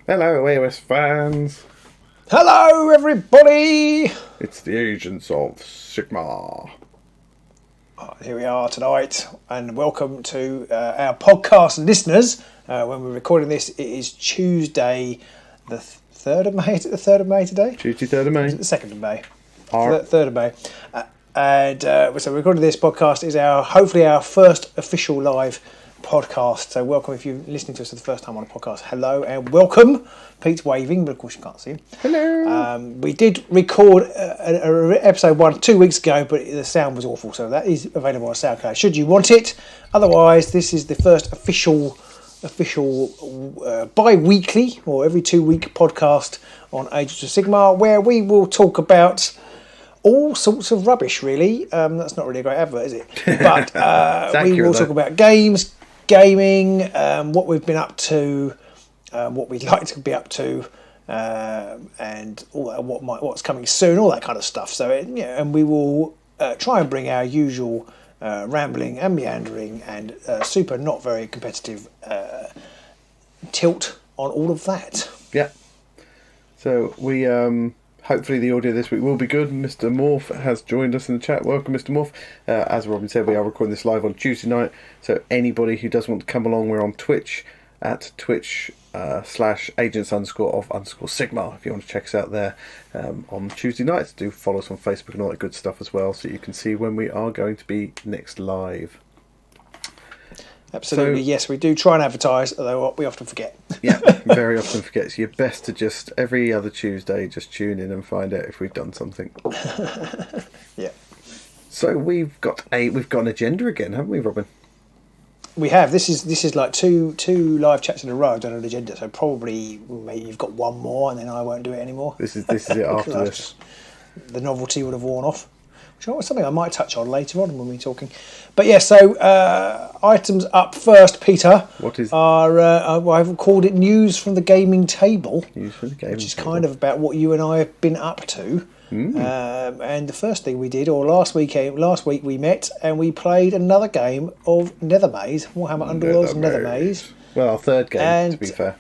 Hello, AOS fans. Hello, everybody! It's the Agents of Sigmar. Here we are tonight, and welcome to our podcast listeners. When we're recording this, it is Tuesday, the 3rd of May. Is it the 3rd of May today? Tuesday, 3rd of May. Is it the 2nd of May? Our... 3rd of May. So we're recording this podcast is hopefully our first official live podcast. So welcome if you're listening to us for the first time on a podcast. Hello and welcome. Pete's waving, but of course you can't see him. Hello. We did record episode 1 2 weeks ago, but the sound was awful, so that is available on SoundCloud should you want it. Otherwise, this is the first official bi-weekly or every 2 week podcast on Agents of Sigmar, where we will talk about all sorts of rubbish, really. That's not really a great advert, is it? But we will talk about games, gaming, what we've been up to, what we'd like to be up to, and all that, what's coming soon, all that kind of stuff. So, and we will try and bring our usual rambling and meandering and super not very competitive tilt on all of that. Yeah. So we hopefully the audio this week will be good. Mr. Morph has joined us in the chat. Welcome, Mr. Morph. As Robin said, we are recording this live on Tuesday night. So anybody who does want to come along, we're on Twitch at Twitch/agents_of_Sigmar. If you want to check us out there on Tuesday nights, do follow us on Facebook and all that good stuff as well, so you can see when we are going to be next live. Absolutely, so, yes, we do try and advertise, although we often forget. Yeah, very often forget. So you're best to just every other Tuesday just tune in and find out if we've done something. Yeah. So we've got an agenda again, haven't we, Robin? We have. This is like two live chats in a row done an agenda. So probably maybe you've got one more, and then I won't do it anymore. This is it after this. The novelty would have worn off. Which is something I might touch on later on when we're talking. But yeah, so items up first, Peter. What is? I've called it news from the gaming table. News from the gaming which is table. kind of about what you and I have been up to. And the first thing we did, or last week we met and we played another game of Nethermaze, Warhammer Underworld's Nethermaze. Well, our third game, to be fair.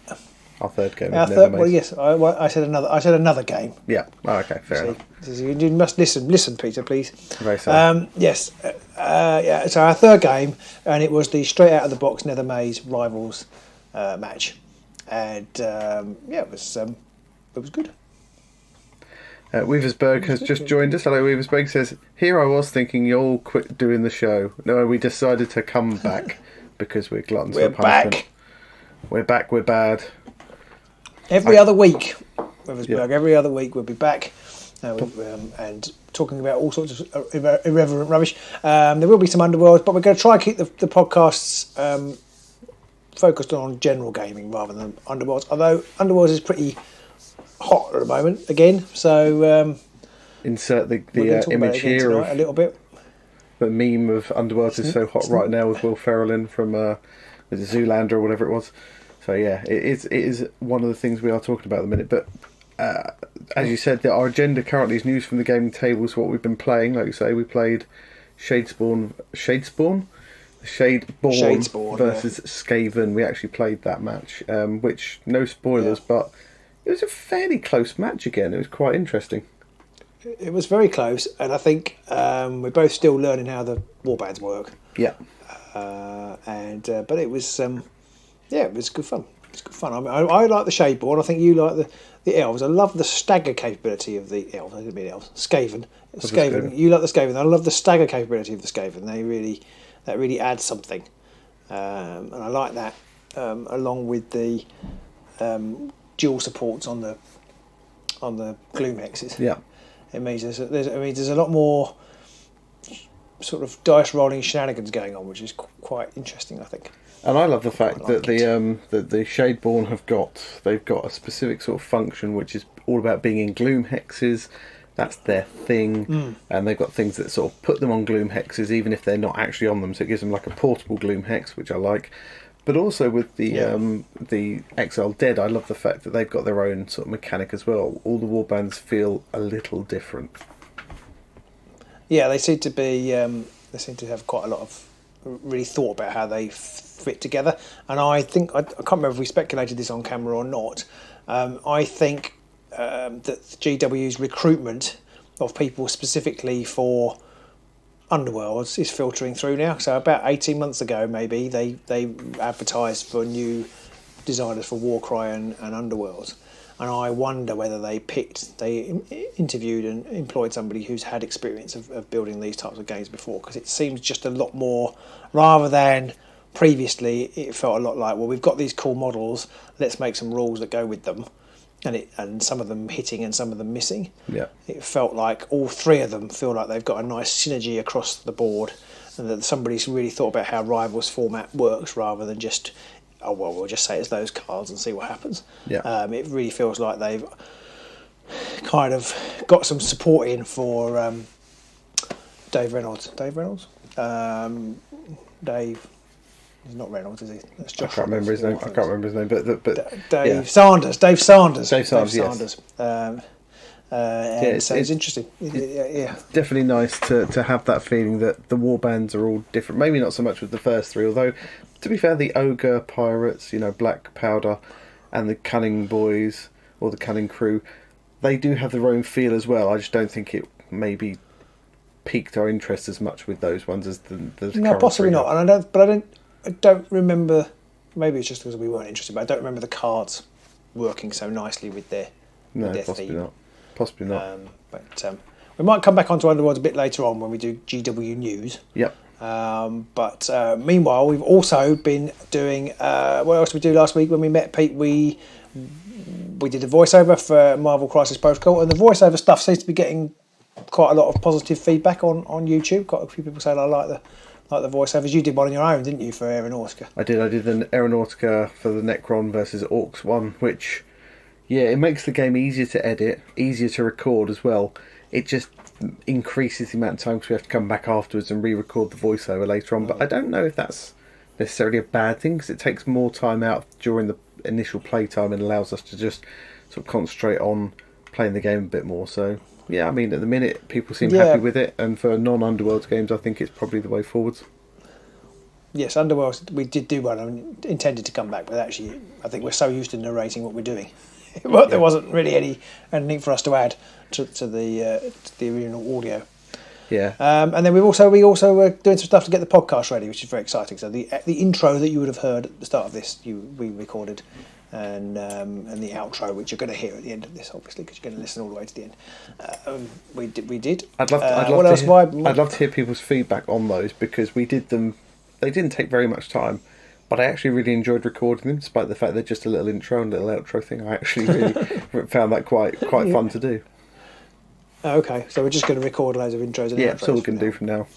Our third game. Well, yes, I said another. I said another game. Yeah. Oh, okay. Fair enough. You must listen, Peter, please. Very sorry. Yes. Yeah. So our third game, and it was the straight out of the box Nethermaze Rivals match, and it was good. Weaversberg has just joined us. Hello, Weaversberg. Says, here I was thinking you all quit doing the show. No, we decided to come back because we're gluttons for punishment. We're back. We're bad. Every other week, Weaversberg. Yeah. Every other week we'll be back and talking about all sorts of irreverent rubbish. There will be some Underworlds, but we're going to try and keep the podcasts focused on general gaming rather than Underworlds. Although Underworlds is pretty hot at the moment again, so insert the image here of a little bit. The meme of Underworld is so hot right now with Will Ferrell in from with Zoolander or whatever it was. So yeah, it is one of the things we are talking about at the minute. But as you said, our agenda currently is news from the gaming table. So what we've been playing, like you say, we played Shadespawn versus Skaven. We actually played that match, which no spoilers, but it was a fairly close match again. It was quite interesting. It was very close, and I think we're both still learning how the warbands work. Yeah. But it was, it was good fun. It's good fun. I mean, I like the Shadeborn. I think you like the elves. I love the stagger capability of the elves. I didn't mean elves. Skaven. Skaven. You like the Skaven. I love the stagger capability of the Skaven. That really adds something, and I like that along with the dual supports on the gloom hexes. Yeah, it means there's a lot more sort of dice rolling shenanigans going on, which is quite interesting, I think. And I love the fact that the Shadeborn they've got a specific sort of function which is all about being in gloom hexes. That's their thing, and they've got things that sort of put them on gloom hexes even if they're not actually on them. So it gives them like a portable gloom hex, which I like. But also with the Exiled Dead, I love the fact that they've got their own sort of mechanic as well. All the warbands feel a little different. Yeah, they seem to be. They seem to have quite a lot of really thought about how they fit together. And I think, I can't remember if we speculated this on camera or not, I think that GW's recruitment of people specifically for Underworlds is filtering through now. So about 18 months ago, maybe, they advertised for new designers for Warcry and Underworlds. And I wonder whether they interviewed and employed somebody who's had experience of building these types of games before, because it seems just a lot more, rather than previously, it felt a lot like, well, we've got these cool models, let's make some rules that go with them, and some of them hitting and some of them missing. Yeah. It felt like all three of them feel like they've got a nice synergy across the board, and that somebody's really thought about how Rivals format works rather than just, oh, well, we'll just say it's those cards and see what happens. Yeah. It really feels like they've kind of got some support in for Dave Reynolds. Dave Reynolds? Dave... He's not Reynolds, is he? That's Josh. I can't remember his name. But Dave yeah. Sanders. Dave Sanders. Dave Sanders. Yes. So it's interesting. Yeah. Definitely nice to have that feeling that the warbands are all different. Maybe not so much with the first three, although, to be fair, the Ogre Pirates, Black Powder, and the Cunning Boys, or the Cunning Crew, they do have their own feel as well. I just don't think it maybe piqued our interest as much with those ones as the No, possibly not. And I don't remember. Maybe it's just because we weren't interested, but I don't remember the cards working so nicely with their possibly theme. Possibly not. But we might come back onto Underworlds a bit later on when we do GW news. Yep. But meanwhile, we've also been doing. What else did we do last week when we met Pete? We did a voiceover for Marvel Crisis Protocol, and the voiceover stuff seems to be getting quite a lot of positive feedback on YouTube. Quite a few people saying I like the voiceovers. You did one on your own, didn't you, for Aeronautica? I did an Aeronautica for the Necron versus Orcs one, which, yeah, it makes the game easier to edit, easier to record as well. It just increases the amount of time because we have to come back afterwards and re-record the voiceover later on. But I don't know if that's necessarily a bad thing, because it takes more time out during the initial playtime and allows us to just sort of concentrate on playing the game a bit more. So, yeah, I mean, at the minute, people seem happy with it, and for non-Underworlds games, I think it's probably the way forwards. Yes, Underworlds, we did do one. I intended to come back, but actually, I think we're so used to narrating what we're doing. There wasn't really anything for us to add to the original audio. Yeah. And then we also were doing some stuff to get the podcast ready, which is very exciting. So the intro that you would have heard at the start of this, we recorded, and the outro, which you're going to hear at the end of this, obviously, because you're going to listen all the way to the end. We did. I'd love to hear people's feedback on those, because we did them. They didn't take very much time, but I actually really enjoyed recording them, despite the fact they're just a little intro and a little outro thing. I actually really found that quite fun to do. Okay, so we're just going to record loads of intros and outros. That's all we can do from now.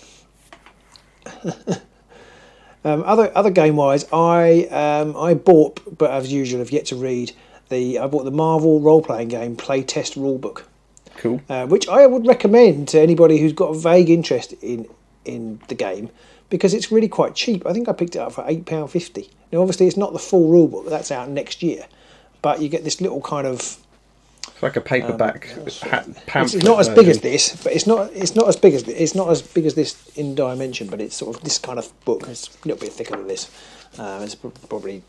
Other game-wise, I bought, but as usual, have yet to read, I bought the Marvel role-playing game playtest rulebook. Cool. Which I would recommend to anybody who's got a vague interest in the game, because it's really quite cheap. I think I picked it up for £8.50. Now, obviously, it's not the full rulebook. That's out next year. But you get this little kind of... It's like a paperback pamphlet. It's not as big as this, but it's not as big as this in dimension. But it's sort of this kind of book. It's a little bit thicker than this. It's probably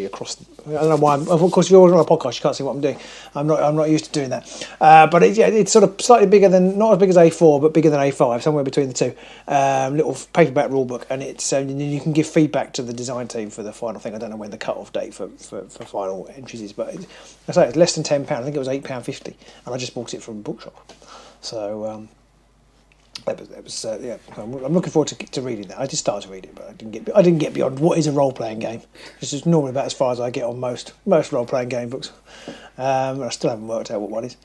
across. I don't know why. Of course, if you're on a podcast, you can't see what I'm doing. I'm not used to doing that. But it's sort of slightly bigger than, not as big as A4, but bigger than A5, somewhere between the two. Little paperback rulebook, and and you can give feedback to the design team for the final thing. I don't know when the cut-off date for final entries is, but it's less than £10. I think it was £8.50, and I just bought it from a bookshop. So. I'm looking forward to reading that. I did start to read it, but I didn't get beyond what is a role playing game. This is normally about as far as I get on most role playing game books. I still haven't worked out what one is.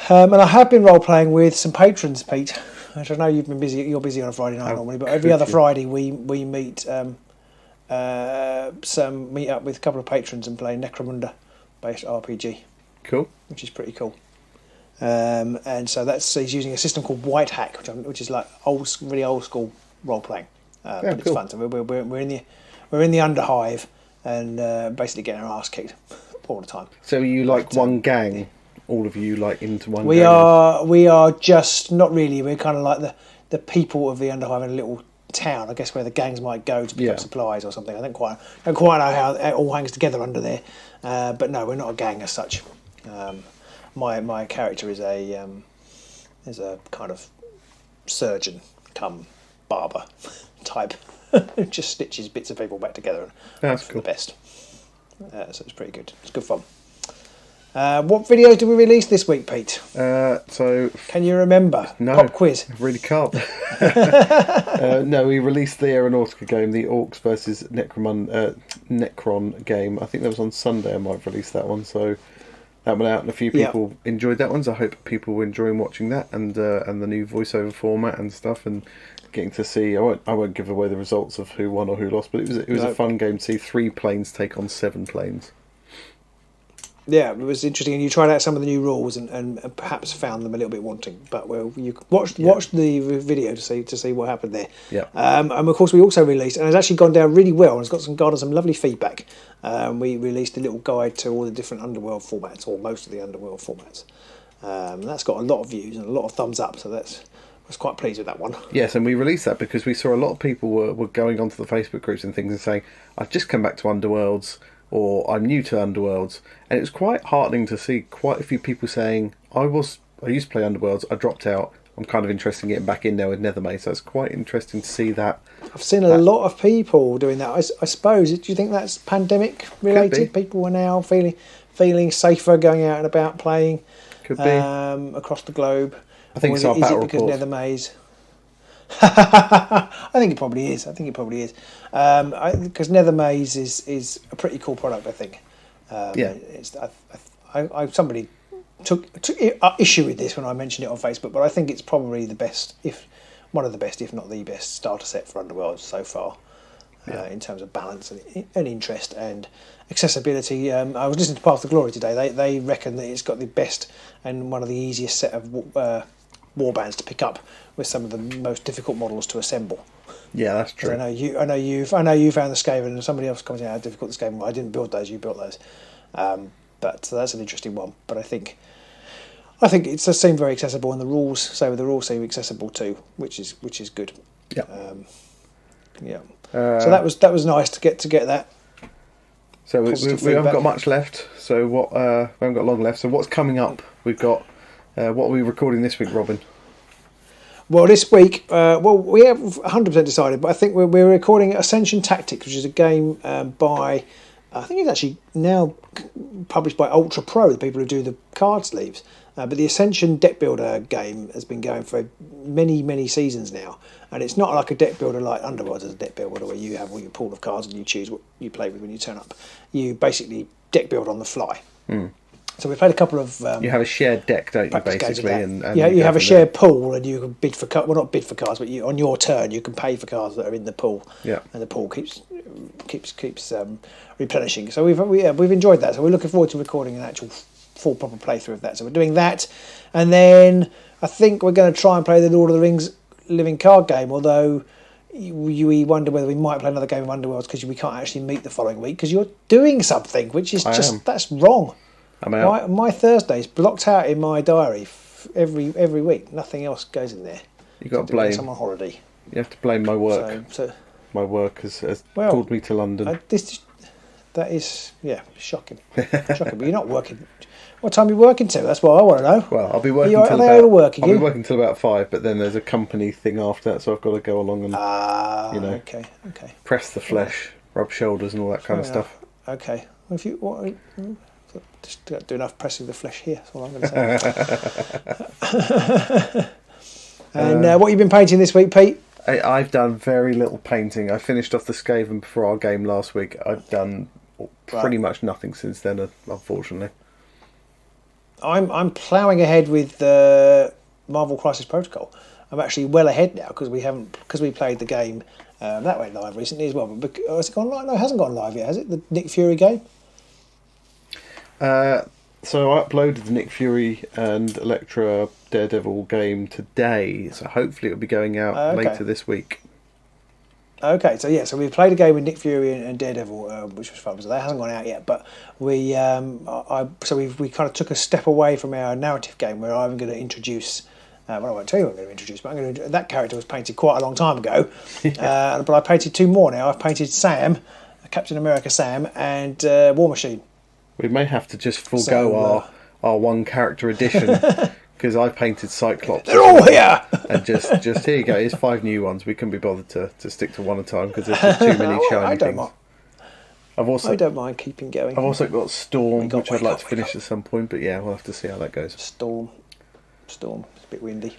And I have been role playing with some patrons, Pete. I don't know, you've been busy. You're busy on a Friday night normally, but every other Friday we meet meet up with a couple of patrons and play Necromunda based RPG. Cool. Which is pretty cool. And so he's using a system called White Hack, which is like really old school role playing. But it's cool. Fun. So we're in the Underhive and basically getting our arse kicked all the time. So are you like one gang? All of you like into one? We are just not really. We're kind of like the people of the Underhive in a little town, I guess, where the gangs might go to pick up supplies or something. I don't quite know how it all hangs together under there. But no, we're not a gang as such. My character is a kind of surgeon come barber type. Just stitches bits of people back together and that's for cool. the best. So it's pretty good. It's good fun. What videos did we release this week, Pete? So can you remember? No, Pop quiz. I really can't. No, we released the Aeronautica game, the Orcs versus Necron game. I think that was on Sunday. I might have released that one. So that went out, and a few people enjoyed that one. So I hope people were enjoying watching that, and the new voiceover format and stuff, and getting to see. I won't give away the results of who won or who lost, but it was a fun game to see 3 planes take on 7 planes. Yeah, it was interesting, and you tried out some of the new rules, and perhaps found them a little bit wanting. But you watch the video to see what happened there. Yeah. And of course, we also released, and it's actually gone down really well, and it's gotten some lovely feedback. We released a little guide to all the different Underworld formats, or most of the Underworld formats. That's got a lot of views and a lot of thumbs up, so I was quite pleased with that one. Yes, and we released that because we saw a lot of people were going onto the Facebook groups and things and saying, "I've just come back to Underworlds," or "I'm new to Underworlds," and it was quite heartening to see quite a few people saying, I used to play Underworlds, I dropped out, I'm kind of interested in getting back in there with Nethermaze." So it's quite interesting to see that. I've seen a lot of people doing that. I suppose, do you think that's pandemic related? People are now feeling safer going out and about playing. Could be. Across the globe. I think it's our battle report. Is it because Nethermaze? I think it probably is. Because Nethermaze is a pretty cool product, I think. Somebody took issue with this when I mentioned it on Facebook, but I think it's probably the best, one of the best, if not the best, starter set for Underworld so far. In terms of balance and interest and accessibility. I was listening to Path to Glory today. They reckon that it's got the best and one of the easiest set of warbands to pick up, with some of the most difficult models to assemble. Yeah, that's true. I know you found the Skaven, and somebody else commented how difficult the Skaven was. I didn't build those. You built those. But that's an interesting one. But I think it does seem very accessible, and the rules seem accessible too, which is good. Yeah. So that was nice to get that. So we haven't got much left. So we haven't got long left. So what's coming up? We've got what are we recording this week, Robin? Well, this week, we have 100% decided, but I think we're recording Ascension Tactics, which is a game by, I think it's actually now published by Ultra Pro, the people who do the card sleeves. But the Ascension deck builder game has been going for many, many seasons now. And it's not like a deck builder like Underworld as a deck builder, where you have all your pool of cards and you choose what you play with when you turn up. You basically deck build on the fly. So we've played a couple of... you have a shared deck, don't you, basically? And you have a shared pool, and you can bid for cards. Well, not bid for cards, but on your turn you can pay for cards that are in the pool. Yeah. And the pool keeps replenishing. So we've enjoyed that. So we're looking forward to recording an actual full proper playthrough of that. So we're doing that, and then I think we're going to try and play the Lord of the Rings living card game. Although we wonder whether we might play another game of Underworlds because we can't actually meet the following week because you're doing something, which is that's wrong. I'm out. My Thursday's blocked out in my diary every week. Nothing else goes in there. You got to blame. I'm on holiday. You have to blame my work. So my work has called me to London. That is shocking. Shocking. But you're not working. What time are you working to? That's what I want to know. Well, I'll be working till about. I'll be working till about 5, but then there's a company thing after that, so I've got to go along and okay. press the flesh, rub shoulders, and all that kind of stuff. Okay. Well, if you just do enough pressing the flesh here, that's all I'm going to say. And what have you been painting this week, Pete? I've done very little painting. I finished off the Skaven before our game last week. I've done pretty much nothing since then, unfortunately. I'm ploughing ahead with Marvel Crisis Protocol. I'm actually well ahead now because we played the game that went live recently as well. But has it gone live? No, it hasn't gone live yet, has it? The Nick Fury game. So I uploaded the Nick Fury and Elektra Daredevil game today. So hopefully it'll be going out later this week. Okay, so we've played a game with Nick Fury and Daredevil, which was fun. So that hasn't gone out yet, but we kind of took a step away from our narrative game, where I'm going to introduce Well, I won't tell you what I'm going to introduce, but that character was painted quite a long time ago. But I painted 2 more now. I've painted Sam, Captain America Sam, and War Machine. We may have to just forego our one character edition because I painted Cyclops. They're all here! And just here you go. Here's 5 new ones. We couldn't be bothered to stick to one at a time because there's just too many shiny things. I don't mind keeping going. I've also got Storm, which I'd like to finish at some point, but yeah, we'll have to see how that goes. Storm. It's a bit windy.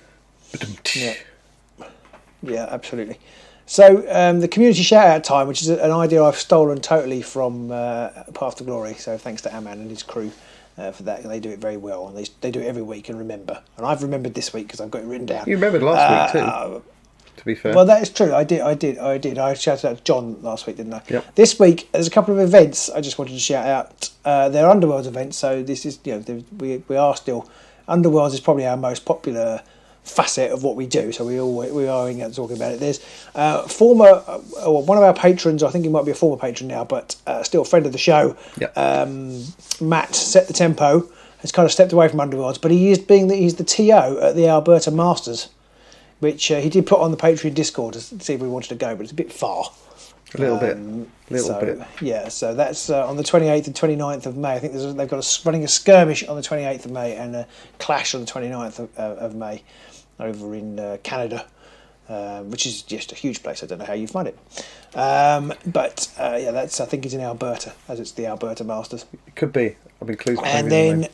Yeah, absolutely. So the community shout-out time, which is an idea I've stolen totally from Path to Glory. So thanks to Aman and his crew for that. They do it very well, and they do it every week and remember. And I've remembered this week because I've got it written down. You remembered last week too. To be fair. Well, that is true. I did. I shouted out to John last week, didn't I? Yep. This week, there's a couple of events I just wanted to shout out. They're Underworlds events, so this is we are still Underworlds is probably our most popular facet of what we do. So we are talking about it. There's one of our patrons. I think he might be a former patron now, but still a friend of the show. Yep. Matt Set the Tempo has kind of stepped away from Underworlds, but he's the TO at the Alberta Masters, which he did put on the Patreon Discord to see if we wanted to go, but it's a bit far. A little bit. Yeah, so that's on the 28th and 29th of May. I think they've got running a skirmish on the 28th of May and a clash on the 29th of May over in Canada, which is just a huge place. I don't know how you find it. But that's I think it's in Alberta, as it's the Alberta Masters. It could be. I've been clues. And then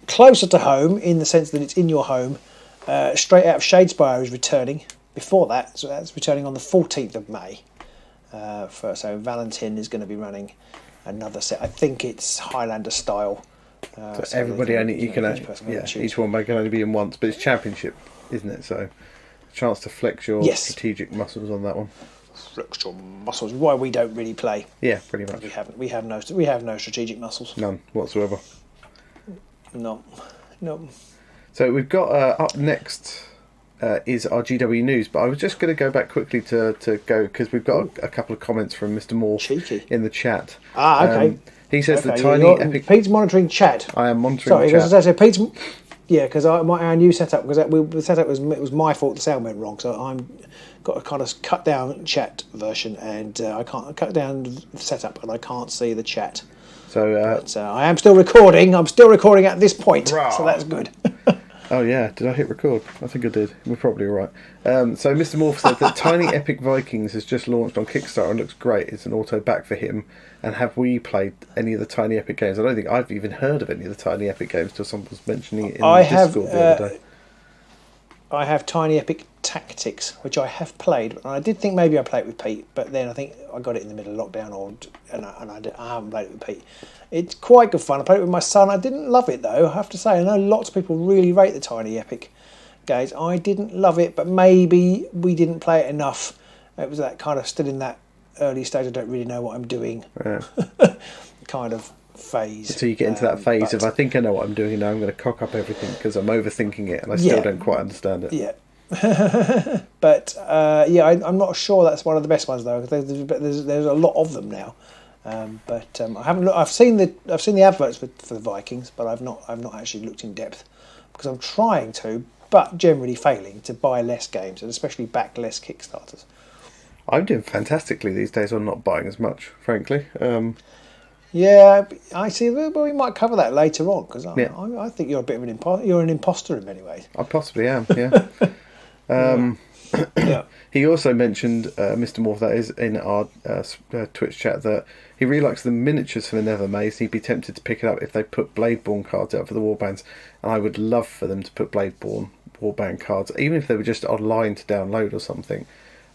closer to home, in the sense that it's in your home, Straight Out of Shadespire is returning. Before that, so that's returning on the 14th of May. So Valentin is going to be running another set. I think it's Highlander style. So everybody each one can only be in once, but it's championship, isn't it? So a chance to flex your strategic muscles on that one. Flex your muscles. Why we don't really play? Yeah, pretty much. We have no strategic muscles. None whatsoever. No. So we've got up next. Is our GW news, but I was just going to go back quickly to go because we've got a couple of comments from Mr. Moore in the chat. Okay. He says the tiny epic. Pete's monitoring chat. I am monitoring chat. Sorry, Pete's. Yeah, because our new setup, because the setup was my fault. The sound went wrong, so I'm got a kind of cut down chat version, and I can't cut down the setup, and I can't see the chat. So but, I am still recording. I'm still recording at this point, so that's good. Oh yeah, did I hit record? I think I did. We're probably all right. So Mr. Morph said that Tiny Epic Vikings has just launched on Kickstarter and looks great. It's an auto back for him. And have we played any of the Tiny Epic games? I don't think I've even heard of any of the Tiny Epic games till someone was mentioning it in the Discord the other day. I have Tiny Epic Tactics, which I have played. And I did think maybe I played it with Pete, but then I think I got it in the middle of lockdown, and I haven't played it with Pete. It's quite good fun. I played it with my son. I didn't love it though, I have to say. I know lots of people really rate the Tiny Epic games. I didn't love it, but maybe we didn't play it enough. It was that kind of still in that early stage, I don't really know what I'm doing kind of phase. So you get into that phase of I think I know what I'm doing now, I'm going to cock up everything because I'm overthinking it and I still don't quite understand it. Yeah. But I'm not sure that's one of the best ones though, because there's a lot of them now. But I haven't looked. I've seen the adverts for the Vikings, but I've not actually looked in depth because I'm trying to, but generally failing to buy less games and especially back less Kickstarters. I'm doing fantastically these days on not buying as much, frankly. Yeah, I see. Well, we might cover that later on because I think you're a bit of an imposter in many ways. I possibly am. Yeah. Yeah. He also mentioned, Mr. Morph, that is in our Twitch chat, that he really likes the miniatures for the Nethermaze. He'd be tempted to pick it up if they put Bladeborn cards out for the warbands, and I would love for them to put Bladeborn warband cards, even if they were just online to download or something,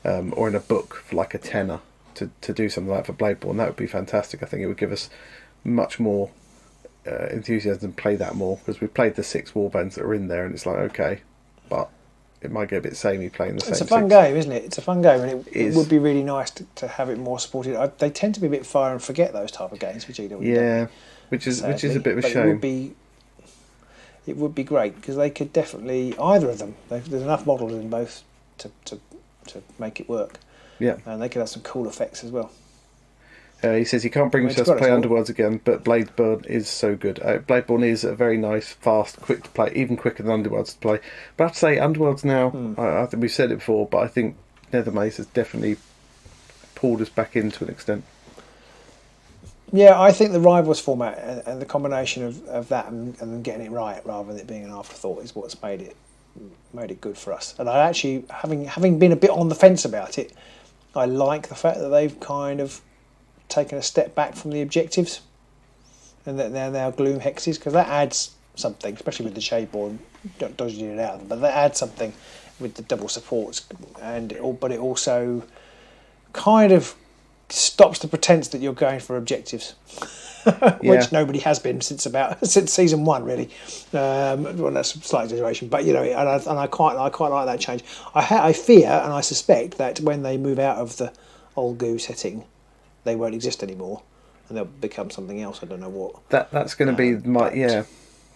or in a book for like a tenner to do something like that for Bladeborn. That would be fantastic. I think it would give us much more enthusiasm to play that more, because we've played the 6 warbands that are in there, and it's like, okay, but it might get a bit samey playing the same. It's a fun game, isn't it? It's a fun game, and it would be really nice to have it more supported. They tend to be a bit fire and forget those type of games for GW. Yeah, which is a bit of a shame. It would be great because they could definitely either of them. There's enough models in both to make it work. Yeah, and they could have some cool effects as well. He says he can't bring himself to play Underworlds again, but Bladeborn is so good. Bladeborn is a very nice, fast, quick to play, even quicker than Underworlds to play. But I have to say, Underworlds now, I think we've said it before, but I think Nethermaze has definitely pulled us back in to an extent. Yeah, I think the Rivals format and the combination of that and them getting it right rather than it being an afterthought is what's made it good for us. And I actually, having been a bit on the fence about it, I like the fact that they've kind of taken a step back from the objectives and that they're now gloom hexes, because that adds something, especially with the Shadeborn dodging it out of them, but that adds something with the double supports, but it also kind of stops the pretense that you're going for objectives, which nobody has been since season 1, really. Well, that's a slight exaggeration, but and I quite like that change. I fear and I suspect that when they move out of the old goo setting, they won't exist anymore, and they'll become something else. I don't know what. That's going to be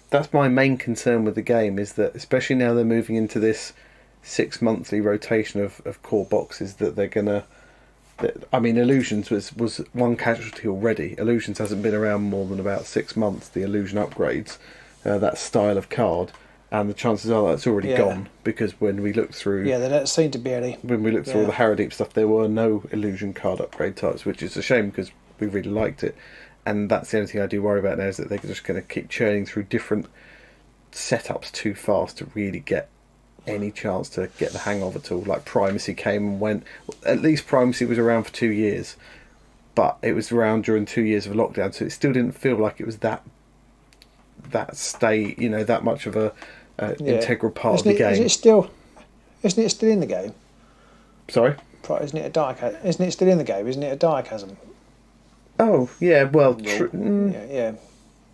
that's my main concern with the game, is that especially now they're moving into this 6 monthly rotation of core boxes, that they're going to. I mean, Illusions was one casualty already. Illusions hasn't been around more than about 6 months. The Illusion upgrades, that style of card, and the chances are that's already gone, because when we looked through, there don't seem to be any. When we looked through all the Harrowdeep stuff, there were no Illusion card upgrade types, which is a shame because we really liked it. And that's the only thing I do worry about now, is that they're just going to keep churning through different setups too fast to really get any chance to get the hang of it all. Like Primacy came and went. At least Primacy was around for 2 years, but it was around during 2 years of lockdown, so it still didn't feel like it was that that much of a integral part of the game. Isn't it still in the game? Sorry? Isn't it still in the game? Isn't it a diachasm? Oh yeah, well,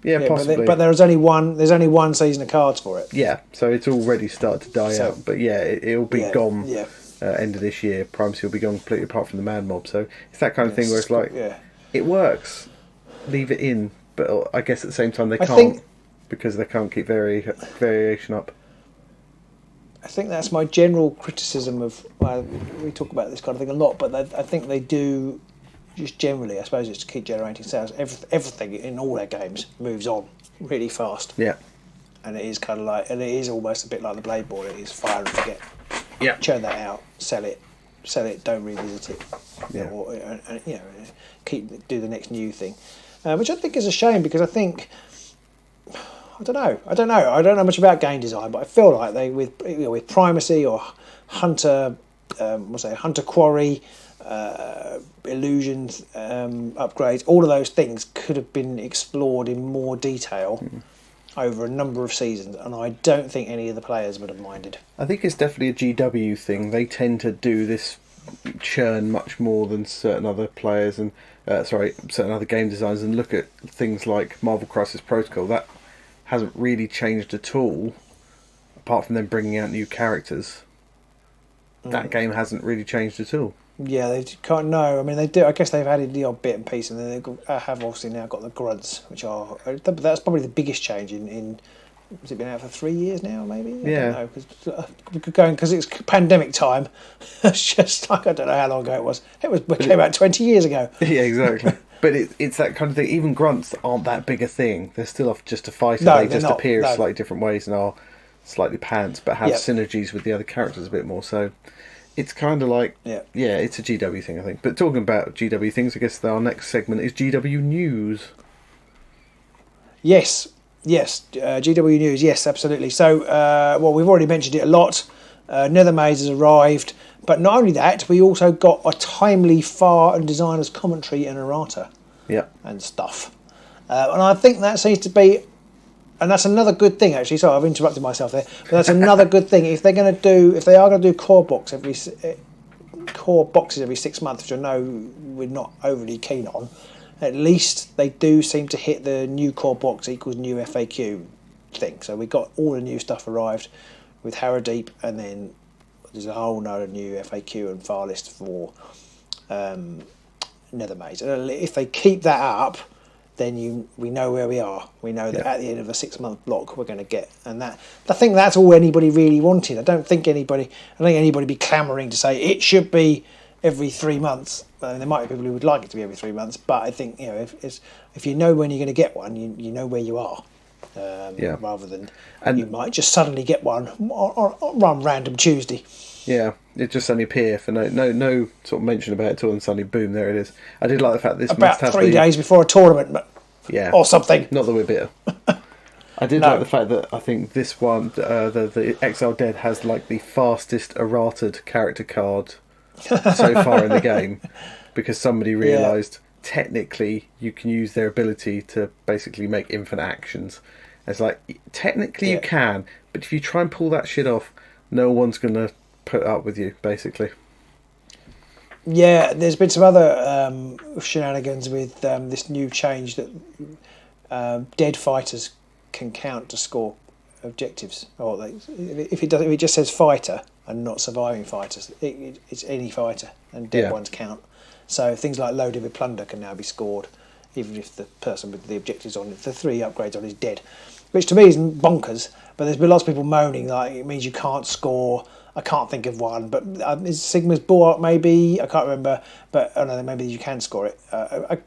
yeah, possibly. But there's only one season of cards for it. Yeah, so it's already started to die out. But yeah, it'll be gone. Yeah. End of this year, Primacy will be gone completely, apart from the Mad Mob. So it's that kind of thing where it's like, it works, leave it in. But I guess at the same time they can't, because they can't keep variation up. I think that's my general criticism of. Well, we talk about this kind of thing a lot, but I think they do. Just generally, I suppose it's to keep generating sales. Everything in all their games moves on really fast. Yeah. And it is kind of like, and it is almost a bit like the Bladeborn. It is fire and forget. Yeah. Churn that out, sell it, don't revisit it. Yeah. Or do the next new thing, which I think is a shame, because I think, I don't know much about game design, but I feel like they with Primacy or Hunter, Hunter Quarry. Illusions, upgrades, all of those things could have been explored in more detail over a number of seasons, and I don't think any of the players would have minded. I think it's definitely a GW thing. They tend to do this churn much more than certain other players and certain other game designers, and look at things like Marvel Crisis Protocol. That hasn't really changed at all, apart from them bringing out new characters. That game hasn't really changed at all. Yeah, they can't know. I mean, they do. I guess they've added the odd bit and piece, and then they have obviously now got the grunts, which are. That's probably the biggest change in. Has it been out for 3 years now? Maybe. Yeah. Because it's pandemic time. It's just like, I don't know how long ago it was. It came out 20 years ago. Yeah, exactly. But it's that kind of thing. Even grunts aren't that big a thing. They're still off just a fighter. No, they just appear slightly different ways and are slightly pants, but have synergies with the other characters a bit more. So. It's kind of like, it's a GW thing, I think. But talking about GW things, I guess our next segment is GW News. Yes, GW News, yes, absolutely. So, we've already mentioned it a lot. Nethermaze has arrived. But not only that, we also got a timely FAR and designers commentary and errata and stuff. And I think that seems to be... And that's another good thing, actually. Sorry, I've interrupted myself there. But that's another good thing. If they are going to do core boxes every 6 months, which I know we're not overly keen on, at least they do seem to hit the new core box equals new FAQ thing. So we got all the new stuff arrived with Harrowdeep, and then there's a whole load of new FAQ and file list for Nethermaze. And if they keep that up, then we know where we are. We know that at the end of a 6 month block we're going to get, and I think that's all anybody really wanted. I don't think anybody be clamouring to say it should be every 3 months. there might be people who would like it to be every 3 months, but I think if you know when you're going to get one, you know where you are, rather than you might just suddenly get one on random Tuesday. Yeah, it just suddenly appear for no sort of mention about it at all, and suddenly boom, there it is. I did like the fact this about must have 3 days before a tournament, or something. Not that we're bitter. I did like the fact that I think this one, the Exile Dead, has like the fastest errated character card so far in the game, because somebody realised technically you can use their ability to basically make infinite actions. It's like technically you can, but if you try and pull that shit off, no one's going to put up with you, basically. Yeah, there's been some other shenanigans with this new change that dead fighters can count to score objectives. Or if it just says fighter and not surviving fighters, it's any fighter, and dead ones count. So things like loaded with plunder can now be scored, even if the person with the objectives on it, the 3 upgrades on, is dead, which to me is bonkers. But there's been lots of people moaning like it means you can't score. I can't think of one, but is Sigma's Bulwark maybe? I can't remember, but maybe you can score it. I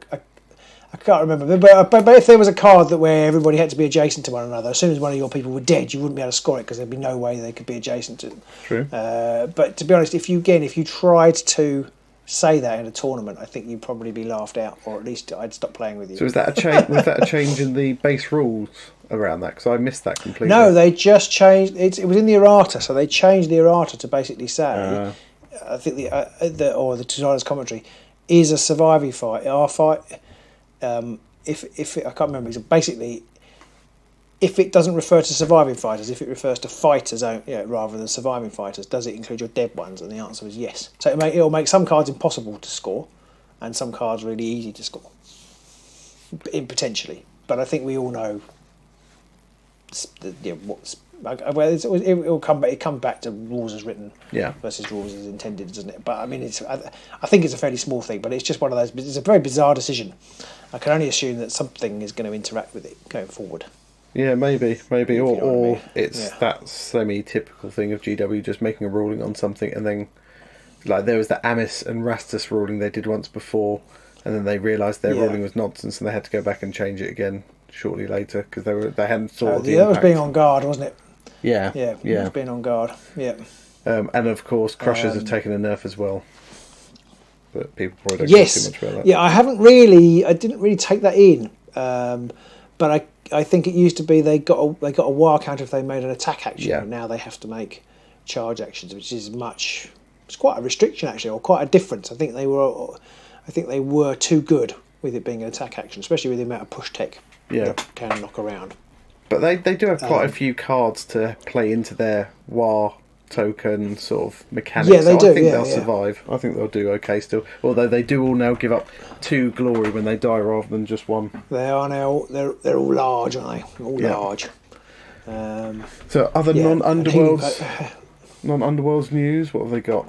can't remember, but if there was a card where everybody had to be adjacent to one another, as soon as one of your people were dead, you wouldn't be able to score it because there'd be no way they could be adjacent to them. True. But to be honest, if you tried to say that in a tournament, I think you'd probably be laughed out, or at least I'd stop playing with you. So was that a change? Was that a change in the base rules around that? Because I missed that completely. No, they just changed. It was in the errata, so they changed the errata to basically say, I think the designer's commentary is a surviving fight. Our fight, if I can't remember, basically, if it doesn't refer to surviving fighters, if it refers to fighters rather than surviving fighters, does it include your dead ones? And the answer is yes. So it'll make some cards impossible to score, and some cards really easy to score, potentially. But I think we all know. It comes back to rules as written versus rules as intended, doesn't it? But I mean, I think it's a fairly small thing, but it's just one of those. It's a very bizarre decision. I can only assume that something is going to interact with it going forward. Yeah, maybe, or it's that semi-typical thing of GW just making a ruling on something, and then like there was the Amis and Rastus ruling they did once before, and then they realised their ruling was nonsense, and they had to go back and change it again shortly later because they hadn't thought of the impact. That was being on guard, wasn't it? Yeah. It was being on guard. Yeah. And of course, Crushers have taken a nerf as well. But people probably don't know too much about that. Yeah, I didn't really take that in. But I think it used to be they got a wire counter if they made an attack action. Yeah. And now they have to make charge actions, which is it's quite a restriction actually, or quite a difference. I think they were too good with it being an attack action, especially with the amount of push tech that can knock around. But they do have quite a few cards to play into their WAR token sort of mechanics. Yeah, they do. I think they'll survive. I think they'll do okay still. Although they do all now give up 2 glory when they die rather than just 1. They are now. They're all large, aren't they? All large. So other non-underworlds news, what have they got?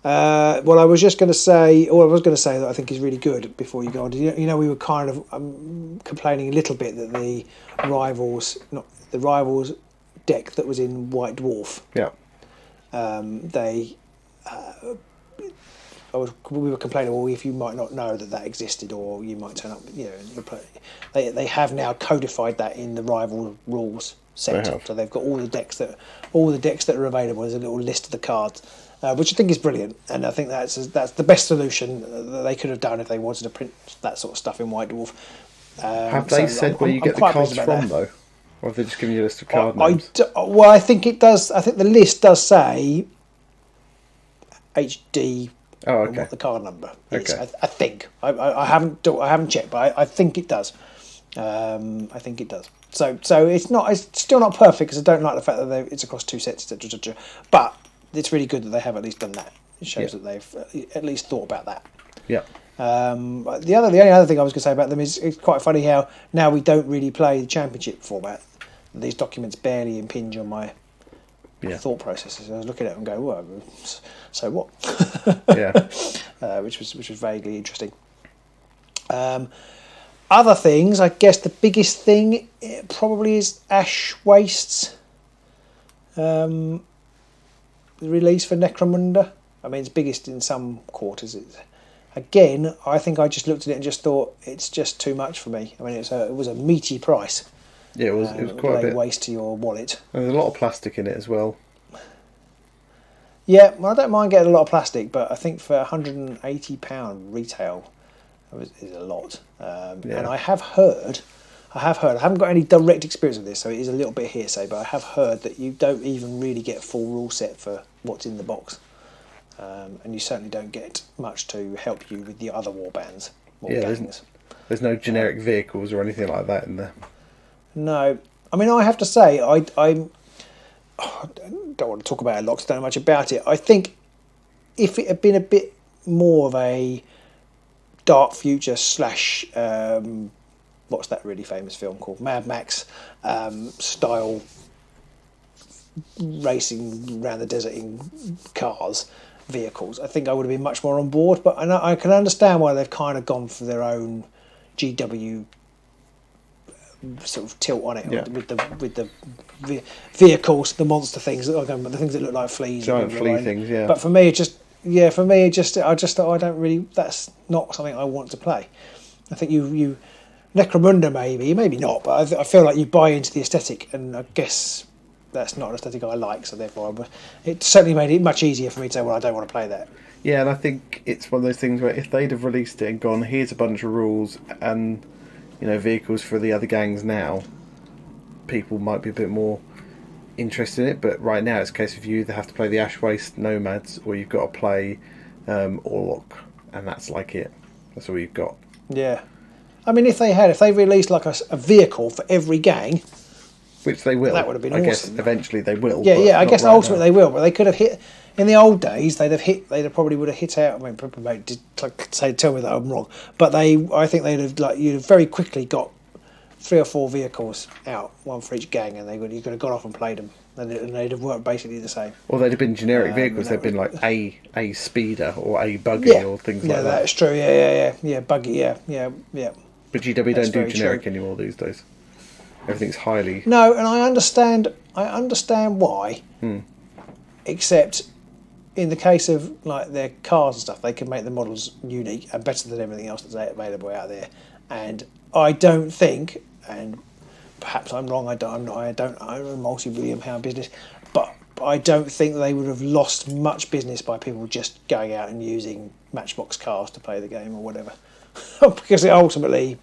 Well, I was going to say that I think is really good before you go on. You know, we were kind of complaining a little bit that the rivals deck that was in White Dwarf. Yeah. We were complaining. Well, if you might not know that existed, or you might turn up. They have now codified that in the rival rules set. So they've got all the decks that are available. There's a little list of the cards. Which I think is brilliant, and I think that's the best solution that they could have done if they wanted to print that sort of stuff in White Dwarf. Have they said where you get the cards from, though? Or have they just given you a list of card names? Well, I think it does. I think the list does say HD and what the card number is. Okay. I think. I haven't checked, but I think it does. I think it does. So it's still not perfect because I don't like the fact that it's across 2 sets, etc. But it's really good that they have at least done that. It shows that they've at least thought about that. Yeah. The only other thing I was going to say about them is it's quite funny how now we don't really play the championship format. These documents barely impinge on my thought processes. I was looking at them and going, well, so what? Which was vaguely interesting. Other things, I guess the biggest thing probably is Ash Wastes. The release for Necromunda. I mean, it's biggest in some quarters. Again, I think I just looked at it and just thought it's just too much for me. I mean, it was a meaty price. Yeah, it was quite a bit. Waste to your wallet. And there's a lot of plastic in it as well. Yeah, well, I don't mind getting a lot of plastic, but I think for £180 retail is a lot. And I have heard, I haven't got any direct experience of this, so it is a little bit hearsay, but I have heard that you don't even really get a full rule set for what's in the box. And you certainly don't get much to help you with the other warbands. There's no generic vehicles or anything like that in there. No. I mean, I have to say, I don't want to talk about it a lot because I don't know much about it. I think if it had been a bit more of a dark future / what's that really famous film called? Mad Max style racing around the desert in cars, vehicles, I think I would have been much more on board. But I can understand why they've kind of gone for their own GW sort of tilt on it with the vehicles, the monster things, the things that look like fleas, giant flea things. Yeah. But for me, I just thought I don't really. That's not something I want to play. I think you Necromunda maybe not, but I feel like you buy into the aesthetic, and I guess that's not an aesthetic I like. So therefore, it certainly made it much easier for me to say, well, I don't want to play that. Yeah, and I think it's one of those things where if they'd have released it and gone, here's a bunch of rules and vehicles for the other gangs now, people might be a bit more interested in it. But right now, it's a case of you either have to play the Ash Waste Nomads or you've got to play Orlok, and that's like it. That's all you've got. Yeah. I mean, if they released like a vehicle for every gang, which they will, that would have been awesome. I guess eventually they will. Yeah. I guess ultimately they will, but they could have hit. In the old days, they'd probably would have hit out. I mean, probably tell me that I'm wrong, but I think you'd have very quickly got 3 or 4 vehicles out, one for each gang, and you could have gone off and played them, and they'd have worked basically the same. Or they'd have been generic vehicles. They'd been like a speeder or a buggy or things like that. Yeah, that's true. Yeah, buggy. Yeah. But GW don't do generic anymore these days. Everything's highly. No, and I understand why. Except in the case of like their cars and stuff, they can make the models unique and better than everything else that's available out there. And I don't think, and perhaps I'm wrong. I'm a multi-billion pound business, but I don't think they would have lost much business by people just going out and using Matchbox cars to play the game or whatever, because ultimately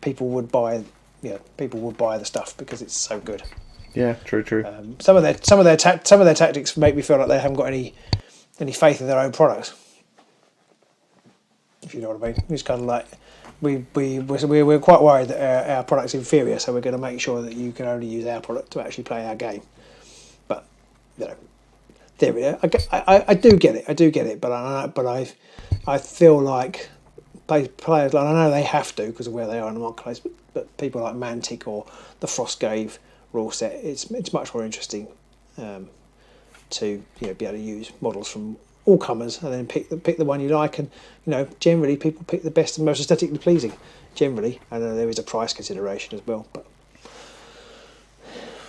people would buy the stuff because it's so good. Yeah, true. Some of their tactics make me feel like they haven't got any faith in their own products. If you know what I mean, it's kind of like we're quite worried that our product's inferior, so we're going to make sure that you can only use our product to actually play our game. But there, I do get it, but I feel like players, like I know they have to because of where they are in the marketplace, but people like Mantic or the Frostgrave rule set, it's much more interesting to be able to use models from all comers and then pick the one you like, and generally people pick the best and most aesthetically pleasing. Generally, I know there is a price consideration as well, but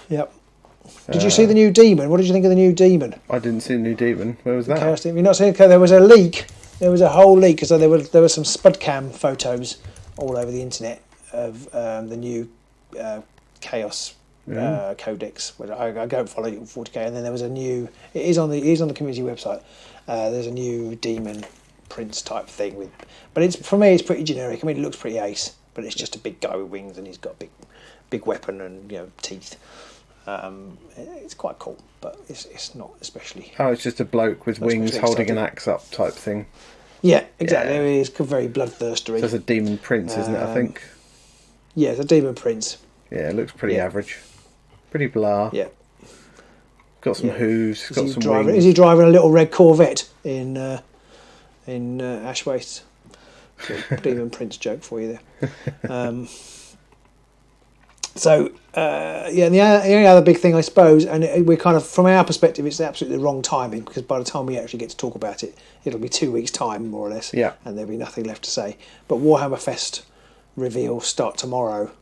yep. Did you see the new Demon? What did you think of the new Demon? I didn't see the new Demon. Where was that? Chaos Demon. You've not seen it? There was a leak. There was a whole leak because there were some Spudcam photos all over the internet of the new Chaos Codex. I don't follow it on 40k, and then there was a new. It is on the community website. There's a new Demon Prince type thing but for me it's pretty generic. I mean, it looks pretty ace, but it's just a big guy with wings and he's got a big weapon and teeth. It's quite cool, but it's not especially. Oh, it's just a bloke with wings holding an axe up type thing. Yeah, exactly. Yeah. It's very bloodthirsty. So it's a Demon Prince, isn't it? I think. Yeah, it's a Demon Prince. Yeah, it looks pretty average. Pretty blah. Yeah. Got some hooves. Got some wings. Is he driving a little red Corvette in Ash Waste? Demon Prince joke for you there. So the only other big thing, I suppose, and we're kind of, from our perspective, it's absolutely the wrong timing, because by the time we actually get to talk about it, it'll be 2 weeks' time, more or less, and there'll be nothing left to say. But Warhammer Fest reveals start tomorrow,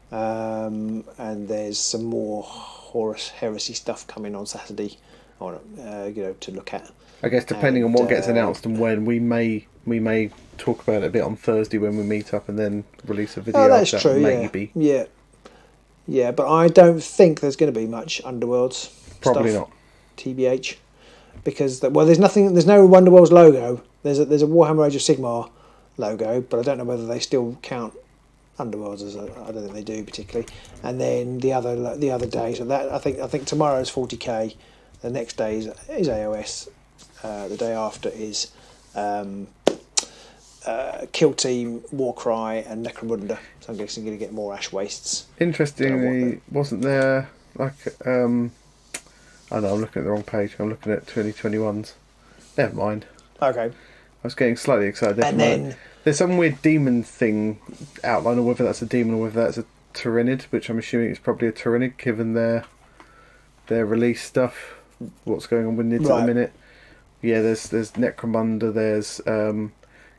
and there's some more Horus Heresy stuff coming on Saturday, to look at. I guess depending on what gets announced and when, we may talk about it a bit on Thursday when we meet up, and then release a video. Oh, that's after true. That, maybe. Yeah, but I don't think there's going to be much Underworlds. Probably stuff, not. TBH, because there's nothing. There's no Underworlds logo. There's a Warhammer Age of Sigmar logo, but I don't know whether they still count Underworlds as I don't think they do particularly. And then the other day, so that I think tomorrow's 40k, the next day is AOS, the day after is Kill Team, Warcry, and Necromunda. So I'm guessing going to get more Ash Wastes. Interestingly, wasn't there like I know I'm looking at the wrong page. I'm looking at 2021's. Never mind. Okay. I was getting slightly excited. And then there's some weird demon thing outline, or whether that's a demon or whether that's a Tyrannid, which I'm assuming is probably a Tyrannid given their release stuff. What's going on with Nids at the minute? Yeah, there's Necromunda. There's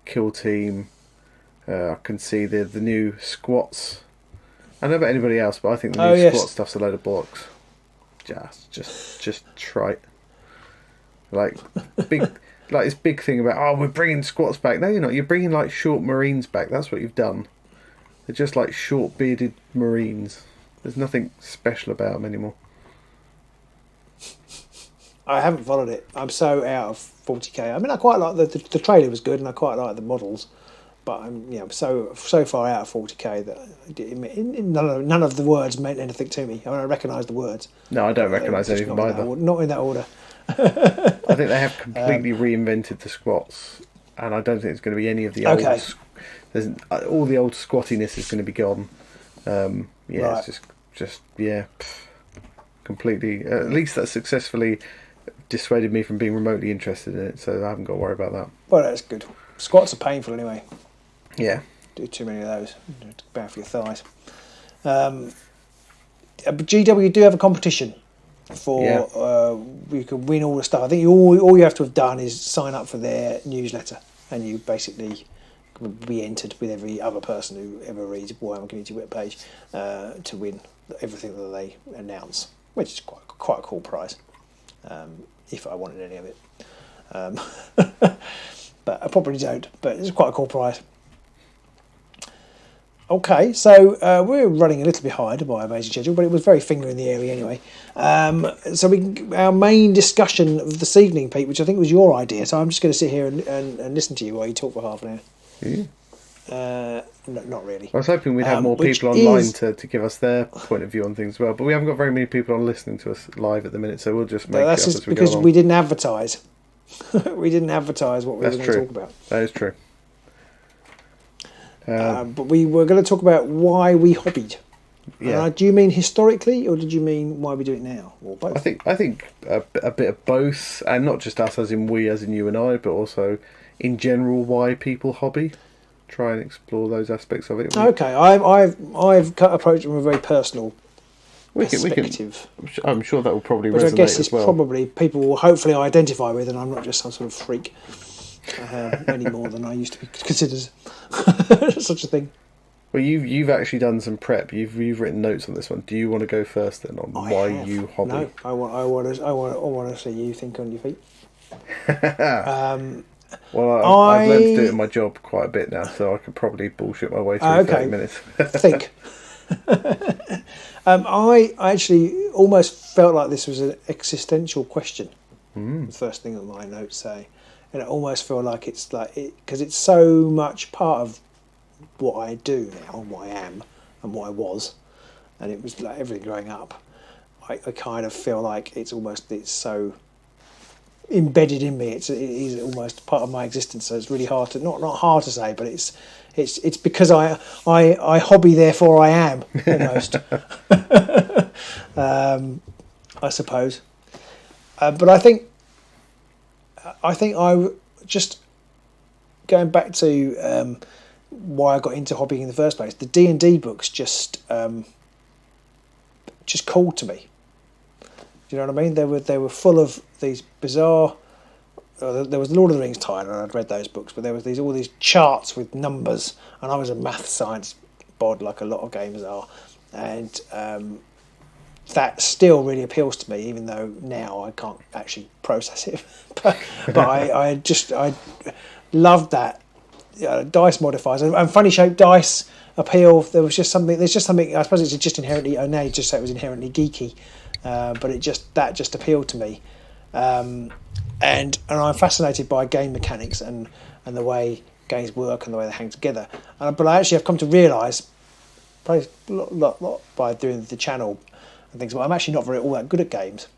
Kill Team. I can see the new squats. I don't know about anybody else, but I think the new squat stuff's a load of bollocks. Just trite. Like big. Like this big thing about, we're bringing squats back. No, you're not. You're bringing like short Marines back. That's what you've done. They're just like short bearded Marines. There's nothing special about them anymore. I haven't followed it. I'm so out of 40k. I mean, I quite like the trailer was good, and I quite like the models, but I'm so far out of 40k that none of the words meant anything to me. I mean, I recognise the words. No, I don't recognise any of them either. Not in that order. I think they have completely reinvented the squats, and I don't think it's going to be any of the old. There's all the old squattiness is going to be gone. It's just completely. At least that successfully dissuaded me from being remotely interested in it, so I haven't got to worry about that. Well, that's good. Squats are painful anyway. Yeah. Do too many of those. It's bad for your thighs. But GW do have a competition for you can win all the stuff. I think all you have to have done is sign up for their newsletter, and you basically be entered with every other person who ever reads a Warhammer Community webpage to win everything that they announce, which is quite a cool prize. If I wanted any of it, but I probably don't. But it's quite a cool prize. Okay, so we're running a little behind by amazing schedule, but it was very finger in the area anyway. So our main discussion of this evening, Pete, which I think was your idea, so I'm just going to sit here and listen to you while you talk for half an hour. Not really. I was hoping we'd have more people online to give us their point of view on things as well, but we haven't got very many people on listening to us live at the minute, so we'll just make it up as we go along. Because we didn't advertise. We didn't advertise what we were going to talk about. That is true. But we were going to talk about why we hobbied. Yeah. Do you mean historically, or did you mean why we do it now, or both? I think a bit of both, and not just us, as in we, as in you and I, but also in general why people hobby. Try and explore those aspects of it. Okay, I've approached it from a very personal perspective. I'm sure that will probably resonate as well. Which I guess is well. Probably people will hopefully identify with, and I'm not just some sort of freak any more than I used to be considered such a thing. Well, you've actually done some prep. You've written notes on this one. Do you want to go first then on why you hobby? No, I want to see you think on your feet. Well, I've learned to do it in my job quite a bit now, so I could probably bullshit my way through 30 minutes. Think. I actually almost felt like this was an existential question. The first thing that my notes say, and I almost feel like it's because it's so much part of what I do now, and what I am, and what I was, and it was like everything growing up. I kind of feel like it's so embedded in me. It is almost part of my existence. So it's really hard to not hard to say, but it's because I hobby, therefore I am almost. I suppose, but I think I just going back to why I got into hobbying in the first place. The D&D books just called to me. Do you know what I mean? They were full of these bizarre. There was Lord of the Rings title, and I'd read those books, but there was all these charts with numbers, and I was a math science bod, like a lot of gamers are, and that still really appeals to me, even though now I can't actually process it. but I loved that dice modifiers and funny shaped dice appeal. There's just something. I suppose it's just inherently. Oh, now you just say it was inherently geeky, but that just appealed to me. And I'm fascinated by game mechanics and the way games work and the way they hang together. But I actually have come to realise, probably a lot by doing the channel and things. Well, I'm actually not all that good at games,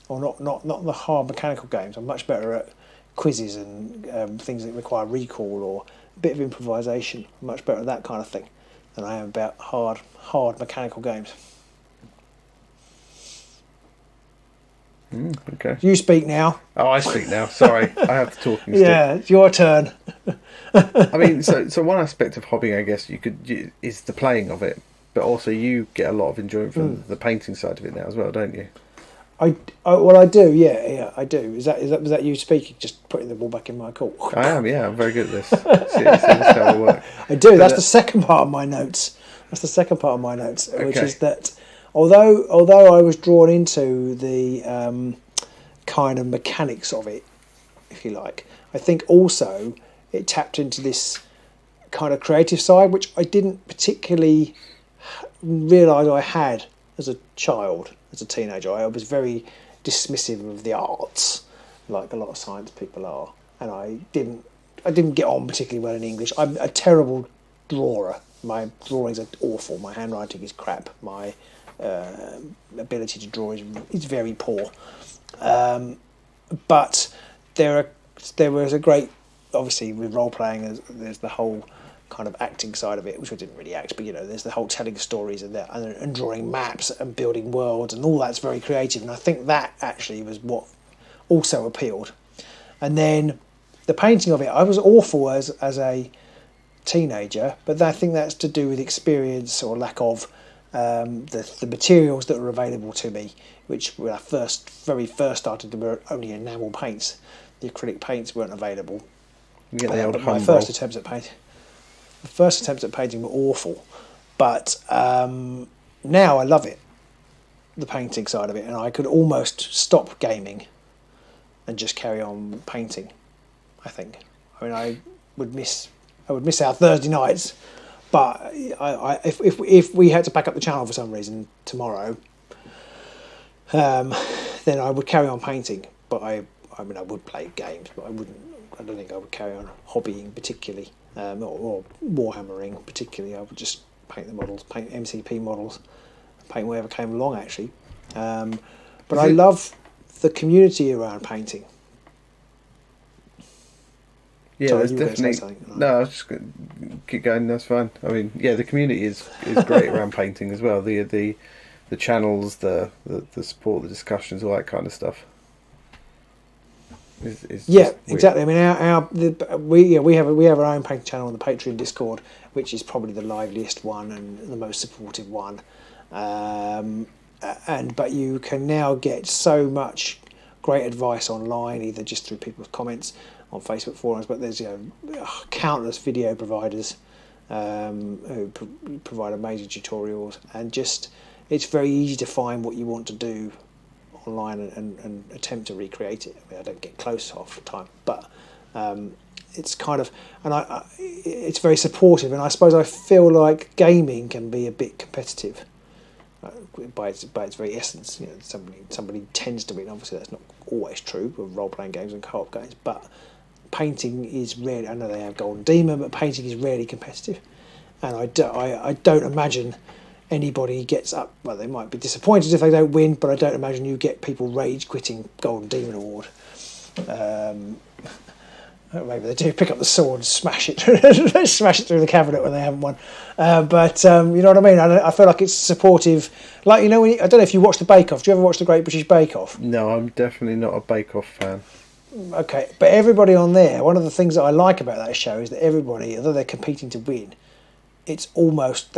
or not the hard mechanical games. I'm much better at quizzes and things that require recall or a bit of improvisation. I'm much better at that kind of thing than I am about hard mechanical games. Okay. You speak now. Oh, I speak now. Sorry, I have the talking stick. Yeah, it's your turn. I mean, so one aspect of hobbying, I guess, is the playing of it, but also you get a lot of enjoyment from the painting side of it now as well, don't you? I do. Yeah, I do. Was that you speaking? Just putting the ball back in my court. I am. Yeah, I'm very good at this. See how I work. I do. That's the second part of my notes. Which is that although I was drawn into the kind of mechanics of it, if you like, I think also it tapped into this kind of creative side, which I didn't particularly realise I had as a child. As a teenager, I was very dismissive of the arts, like a lot of science people are, and I didn't get on particularly well in English. I'm a terrible drawer. My drawings are awful. My handwriting is crap. My ability to draw is very poor. But there was a great, obviously with role playing, there's the whole kind of acting side of it, which I didn't really act, but there's the whole telling stories and drawing maps and building worlds, and all that's very creative, and I think that actually was what also appealed. And then the painting of it, I was awful as a teenager, but I think that's to do with experience or lack of the materials that were available to me, which when I very first started, there were only enamel paints. The acrylic paints weren't available. My first attempts at painting were awful, but now I love it, the painting side of it, and I could almost stop gaming and just carry on painting. I think. I mean, I would miss our Thursday nights, but if we had to pack up the channel for some reason tomorrow, then I would carry on painting. But I would play games, but I don't think I would carry on hobbying particularly. Or warhammering particularly. I would just paint the models, paint MCP models, paint whatever came along actually. But I love the community around painting. Yeah, Sorry, there's definitely. No, I was just going to keep going. That's fine. I mean, yeah, the community is great around painting as well. The channels, the support, the discussions, all that kind of stuff. Exactly. I mean, we have our own painting channel on the Patreon Discord, which is probably the liveliest one and the most supportive one. But you can now get so much great advice online, either just through people's comments on Facebook forums, but there's countless video providers who provide amazing tutorials, and just it's very easy to find what you want to do online and attempt to recreate it. I mean, I don't get close half the time, but it's kind of, and it's very supportive, and I suppose I feel like gaming can be a bit competitive by its very essence. Somebody tends to win. Obviously, that's not always true with role-playing games and co-op games, but painting is rarely. I know they have Golden Demon, but painting is rarely competitive, and I don't imagine anybody gets up. Well, they might be disappointed if they don't win, but I don't imagine you get people rage quitting Golden Demon Award. Maybe they do pick up the sword and smash it through the cabinet when they haven't won. But you know what I mean? I feel like it's supportive. Like, I don't know if you watch the Bake Off. Do you ever watch the Great British Bake Off? No, I'm definitely not a Bake Off fan. Okay, but everybody on there, one of the things that I like about that show is that everybody, although they're competing to win, that's almost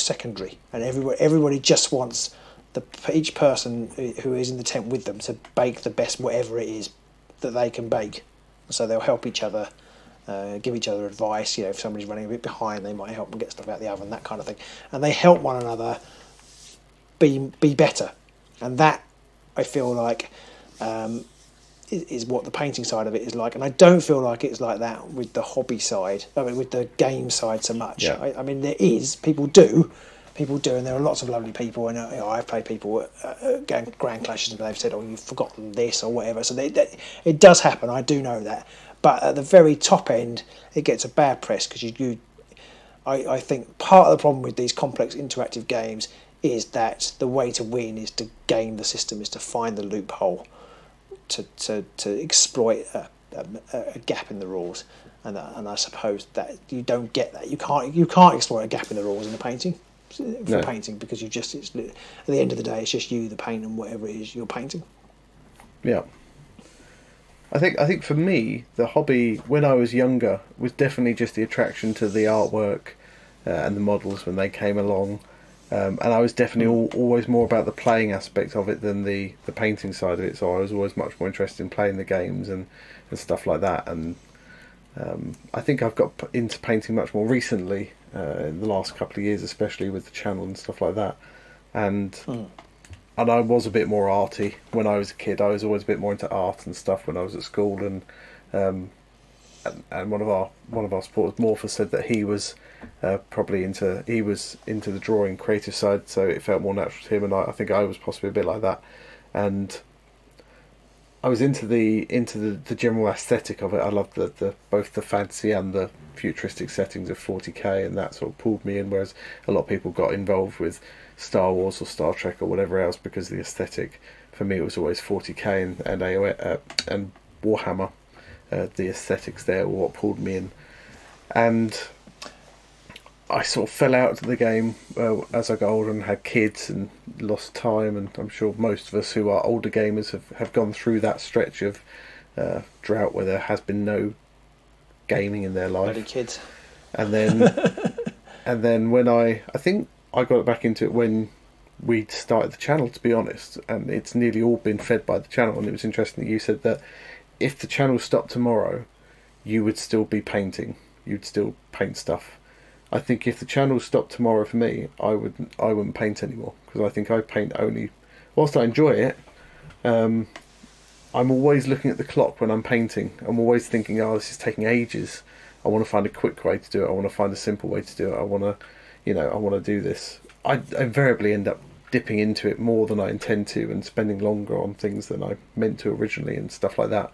secondary, and everybody just wants each person who is in the tent with them to bake the best whatever it is that they can bake. So they'll help each other, give each other advice. If somebody's running a bit behind, they might help them get stuff out of the oven, that kind of thing. And they help one another be better. And that, I feel like, is what the painting side of it is like. And I don't feel like it's like that with the hobby side, with the game side so much. Yeah. I mean, there is, people do, and there are lots of lovely people, and I've played people at Grand Clashes and they've said, oh, you've forgotten this or whatever. So it does happen, I do know that. But at the very top end, it gets a bad press because I think part of the problem with these complex interactive games is that the way to win is to game the system, is to find the loophole, to exploit a gap in the rules, and I suppose that you don't get that. You can't exploit a gap in the rules in a painting, painting, because at the end of the day it's just you, the paint, and whatever it is you're painting. Yeah. I think for me, the hobby when I was younger was definitely just the attraction to the artwork and the models when they came along, and I was definitely always more about the playing aspect of it than the painting side of it. So I was always much more interested in playing the games and stuff like that. And I think I've got into painting much more recently in the last couple of years, especially with the channel and stuff like that. And I was a bit more arty when I was a kid. I was always a bit more into art and stuff when I was at school. And one of our supporters, Morpher, said that he was probably into the drawing creative side, so it felt more natural to him. And I think I was possibly a bit like that. And I was into the general aesthetic of it. I loved the both the fantasy and the futuristic settings of 40k, and that sort of pulled me in. Whereas a lot of people got involved with Star Wars or Star Trek or whatever else because of the aesthetic. For me, it was always 40k and AOE and Warhammer. The aesthetics there were what pulled me in, and I sort of fell out of the game as I got older and had kids and lost time. And I'm sure most of us who are older gamers have gone through that stretch of drought where there has been no gaming in their life. Bloody kids. And then when I think I got back into it when we started the channel, to be honest, and it's nearly all been fed by the channel. And it was interesting that you said that if the channel stopped tomorrow, you would still be painting. You'd still paint stuff. I think if the channel stopped tomorrow for me, I wouldn't paint anymore, because I think I paint only whilst I enjoy it. I'm always looking at the clock when I'm painting. I'm always thinking, oh, this is taking ages. I want to find a quick way to do it. I want to find a simple way to do it. I want to do this. I invariably end up dipping into it more than I intend to and spending longer on things than I meant to originally and stuff like that.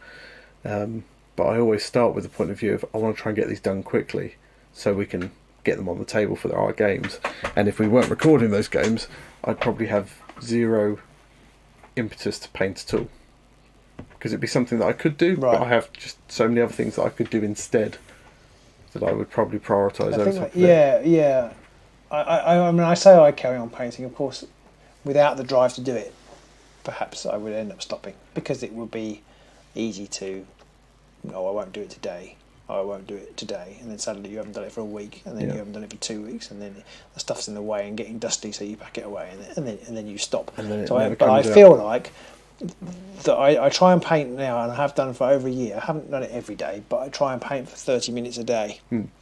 But I always start with the point of view of I want to try and get these done quickly so we can get them on the table for our games. And if we weren't recording those games, I'd probably have zero impetus to paint at all, because it'd be something that I could do, right, but I have just so many other things that I could do instead that I would probably prioritise over something. Yeah. I mean, I say I carry on painting, of course, without the drive to do it. Perhaps I would end up stopping, because it would be easy to, I won't do it today. I won't do it today, and then suddenly you haven't done it for a week, and then you haven't done it for 2 weeks, and then the stuff's in the way and getting dusty, so you pack it away, and then you stop. But I feel like that I try and paint now, and I have done for over a year. I haven't done it every day, but I try and paint for 30 minutes a day, and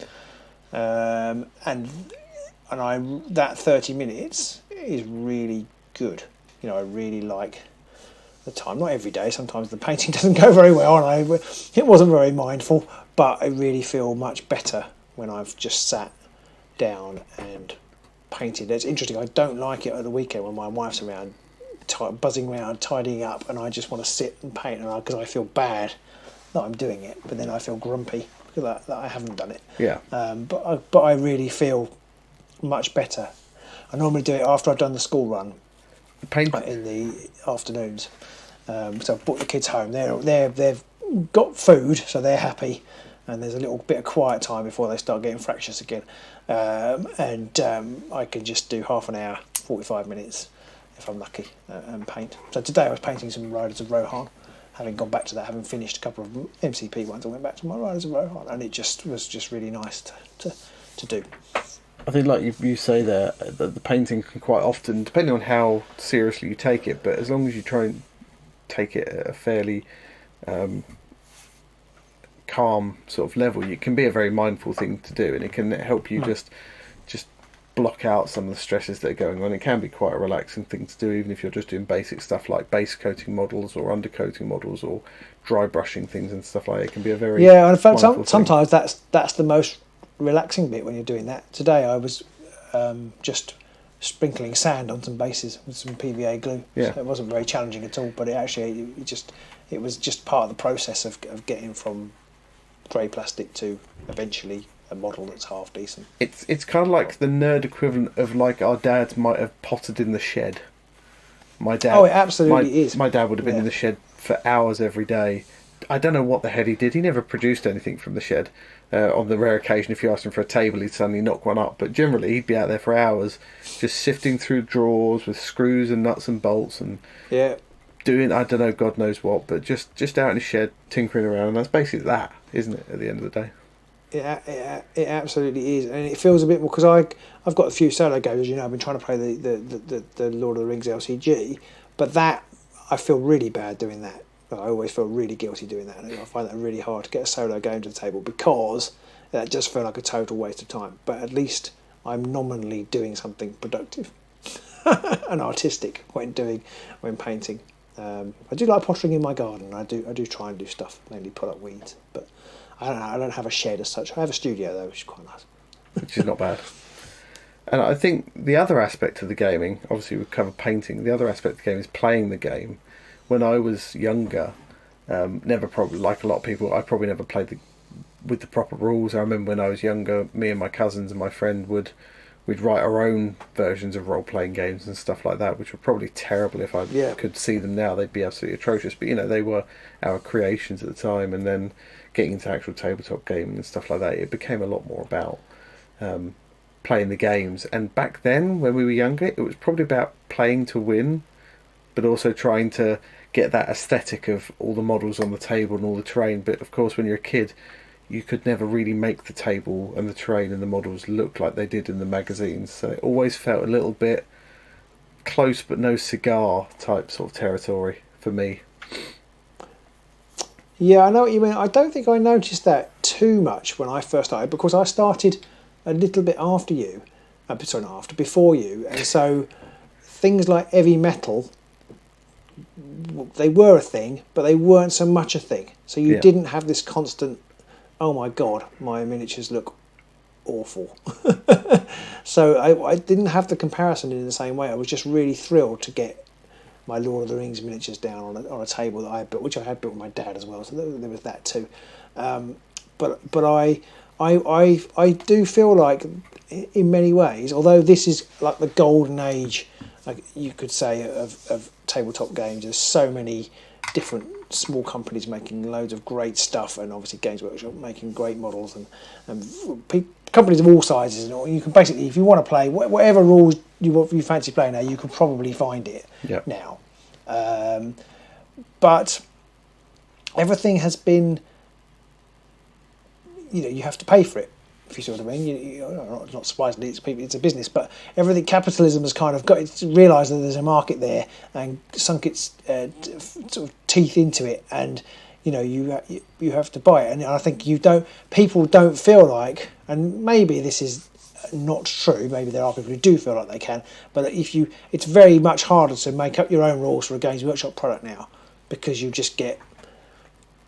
that 30 minutes is really good. I really like the time. Not every day. Sometimes the painting doesn't go very well, and it wasn't very mindful. But I really feel much better when I've just sat down and painted. It's interesting. I don't like it at the weekend when my wife's around, buzzing around, tidying up, and I just want to sit and paint, because I feel bad that I'm doing it. But then I feel grumpy because that I haven't done it. Yeah. But I really feel much better. I normally do it after I've done the school run, in the afternoons. So I've brought the kids home. They've got food, so they're happy, and there's a little bit of quiet time before they start getting fractious again. I can just do half an hour, 45 minutes, if I'm lucky, and paint. So today I was painting some Riders of Rohan. Having gone back to that, having finished a couple of MCP ones, I went back to my Riders of Rohan, and it was just really nice to do. I think, like you say there, that the painting can quite often, depending on how seriously you take it, but as long as you try and take it at a fairly calm sort of level, it can be a very mindful thing to do, and it can help you just block out some of the stresses that are going on. It can be quite a relaxing thing to do, even if you're just doing basic stuff like base coating models or undercoating models or dry brushing things and stuff like that. It can be a very and in fact sometimes that's the most relaxing bit when you're doing that. Today I was just sprinkling sand on some bases with some PVA glue. Yeah. So it wasn't very challenging at all, but it was just part of the process of getting from grey plastic to eventually a model that's half decent. It's kind of like the nerd equivalent of like our dads might have pottered in the shed. My dad. Oh, it absolutely is. My dad would have been in the shed for hours every day. I don't know what the hell he did. He never produced anything from the shed. On the rare occasion, if you asked him for a table, he'd suddenly knock one up. But generally, he'd be out there for hours, just sifting through drawers with screws and nuts and bolts and doing, I don't know, God knows what. But just out in the shed, tinkering around. And that's basically that, isn't it, at the end of the day? It absolutely is, and it feels a bit more because I've got a few solo games. You know, I've been trying to play the Lord of the Rings LCG, but that I feel really bad doing that. I always feel really guilty doing that, and I find that really hard to get a solo game to the table because that just felt like a total waste of time. But at least I'm nominally doing something productive and artistic when painting. I do like pottering in my garden. I do try and do stuff, mainly pull up weeds, but. I don't have a shed as such. I have a studio though, which is quite nice. Which is not bad. And I think the other aspect of the gaming, obviously we've covered painting, the other aspect of the game is playing the game. When I was younger, never probably, like a lot of people, I probably never played with the proper rules. I remember when I was younger, me and my cousins and my friend we'd write our own versions of role-playing games and stuff like that, which were probably terrible. If I could see them now, they'd be absolutely atrocious. But, you know, they were our creations at the time. And then getting into actual tabletop gaming and stuff like that, it became a lot more about playing the games. And back then, when we were younger, it was probably about playing to win, but also trying to get that aesthetic of all the models on the table and all the terrain. But, of course, when you're a kid, you could never really make the table and the terrain and the models look like they did in the magazines. So it always felt a little bit close but no cigar type sort of territory for me. Yeah, I know what you mean. I don't think I noticed that too much when I first started because I started a little bit after you. Sorry, not after, before you. And so things like heavy metal, they were a thing, but they weren't so much a thing. So you didn't have this constant, oh my God, my miniatures look awful. So I didn't have the comparison in the same way. I was just really thrilled to get my Lord of the Rings miniatures down on a table that I had built, which I had built with my dad as well. So there was that too. But I do feel like, in many ways, although this is like the golden age, like you could say, of tabletop games. There's so many different small companies making loads of great stuff, and obviously Games Workshop making great models, and companies of all sizes. And you can basically, if you want to play whatever rules you fancy playing now, you can probably find it now. But everything has been, you have to pay for it. If you see what I mean, not surprisingly, it's a business, but everything, capitalism has kind of realised that there's a market there and sunk its sort of teeth into it, and you have to buy it. And I think people don't feel like, and maybe this is not true, maybe there are people who do feel like they can, but it's very much harder to make up your own rules for a Games Workshop product now, because you just get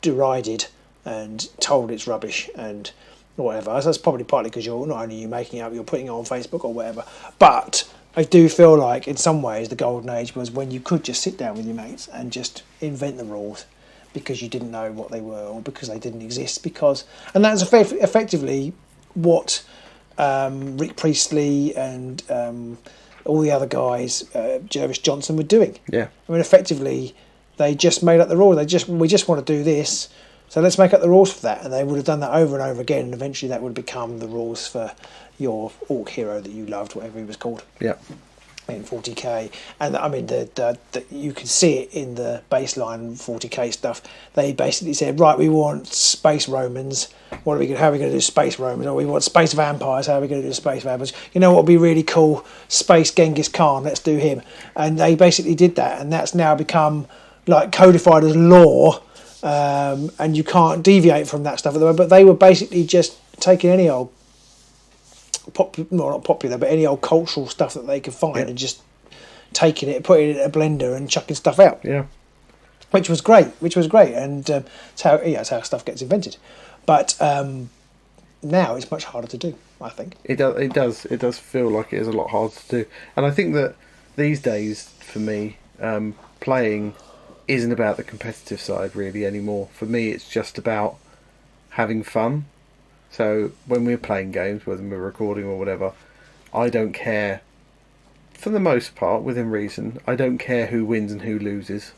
derided and told it's rubbish and whatever. So that's probably partly because you're not only making it up, you're putting it on Facebook or whatever. But I do feel like in some ways the golden age was when you could just sit down with your mates and just invent the rules because you didn't know what they were or because they didn't exist. And that's effectively what Rick Priestley and all the other guys, Jervis Johnson, were doing. Yeah. I mean, effectively, they just made up the rules. We just want to do this, so let's make up the rules for that. And they would have done that over and over again, and eventually that would become the rules for your orc hero that you loved, whatever he was called. Yeah. In 40k, and I mean, you can see it in the baseline 40k stuff. They basically said, right, we want space Romans. How are we going to do space Romans? Or we want space vampires. How are we going to do space vampires? You know what would be really cool? Space Genghis Khan. Let's do him. And they basically did that, and that's now become like codified as law, and you can't deviate from that stuff at the moment. But they were basically just taking any old not popular, but any old cultural stuff that they could find and just taking it, putting it in a blender and chucking stuff out. Yeah. Which was great, and it's how stuff gets invented. But now it's much harder to do, I think. It does feel like it is a lot harder to do. And I think that these days, for me, playing isn't about the competitive side really anymore. For me, it's just about having fun. So when we're playing games, whether we're recording or whatever, I don't care, for the most part, within reason, I don't care who wins and who loses,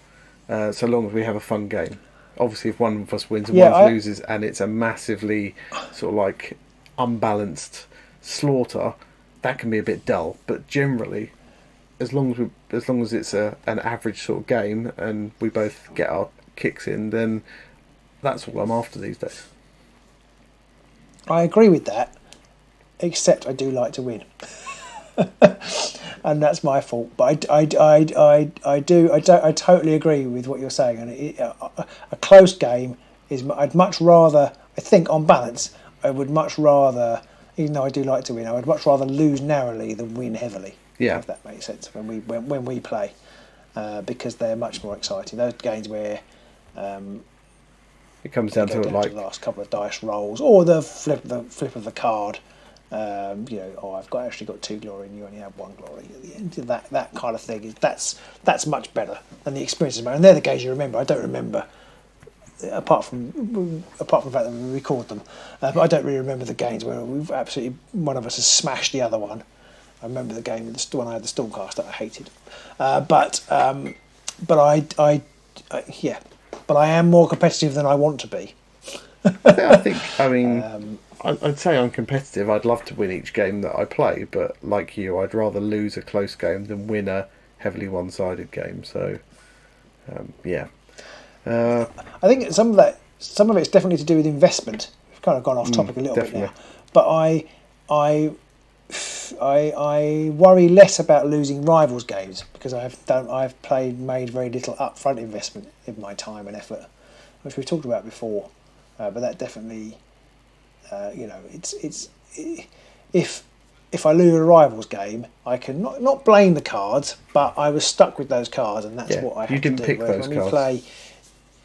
so long as we have a fun game. Obviously, if one of us wins and one loses, and it's a massively sort of like unbalanced slaughter, that can be a bit dull. But generally, as long as it's an average sort of game and we both get our kicks in, then that's all I'm after these days. I agree with that, except I do like to win. And that's my fault. But I totally agree with what you're saying. And a close game is. I'd much rather. I think on balance, I would much rather, even though I do like to win, I would much rather lose narrowly than win heavily. Yeah, if that makes sense. When we play, because they're much more exciting. Those games where it comes down to like the last couple of dice rolls or the flip of the card. I've actually got 2 glory and you only have 1 glory at the end. That kind of thing that's much better than the experiences. And they're the games you remember. I don't remember, apart from the fact that we record them. But I don't really remember the games where we've absolutely one of us has smashed the other one. I remember the game when I had the Stormcast that I hated. But I am more competitive than I want to be. I'd say I'm competitive. I'd love to win each game that I play, but like you, I'd rather lose a close game than win a heavily one-sided game. So, yeah. I think some of it's definitely to do with investment. We've kind of gone off topic a little bit now, but I worry less about losing rivals games because I've made very little upfront investment in my time and effort, which we've talked about before. But that definitely. If I lose a rivals game, I can not blame the cards, but I was stuck with those cards, and that's what I had to do. You didn't pick those cards.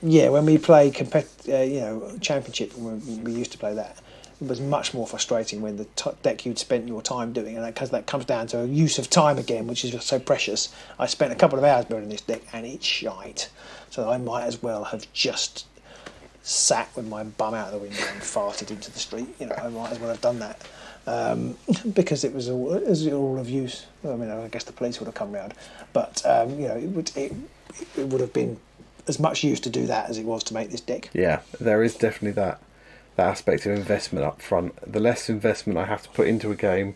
When we play championship, when we used to play that, it was much more frustrating when the deck you'd spent your time doing, and because that comes down to a use of time again, which is so precious. I spent a couple of hours building this deck, and it's shite. So I might as well have just sat with my bum out of the window and farted into the street. I might as well have done that because it was all of use. I guess the police would have come round, but it would have been as much use to do that as it was to make this deck. Yeah, there is definitely that aspect of investment up front. The less investment I have to put into a game,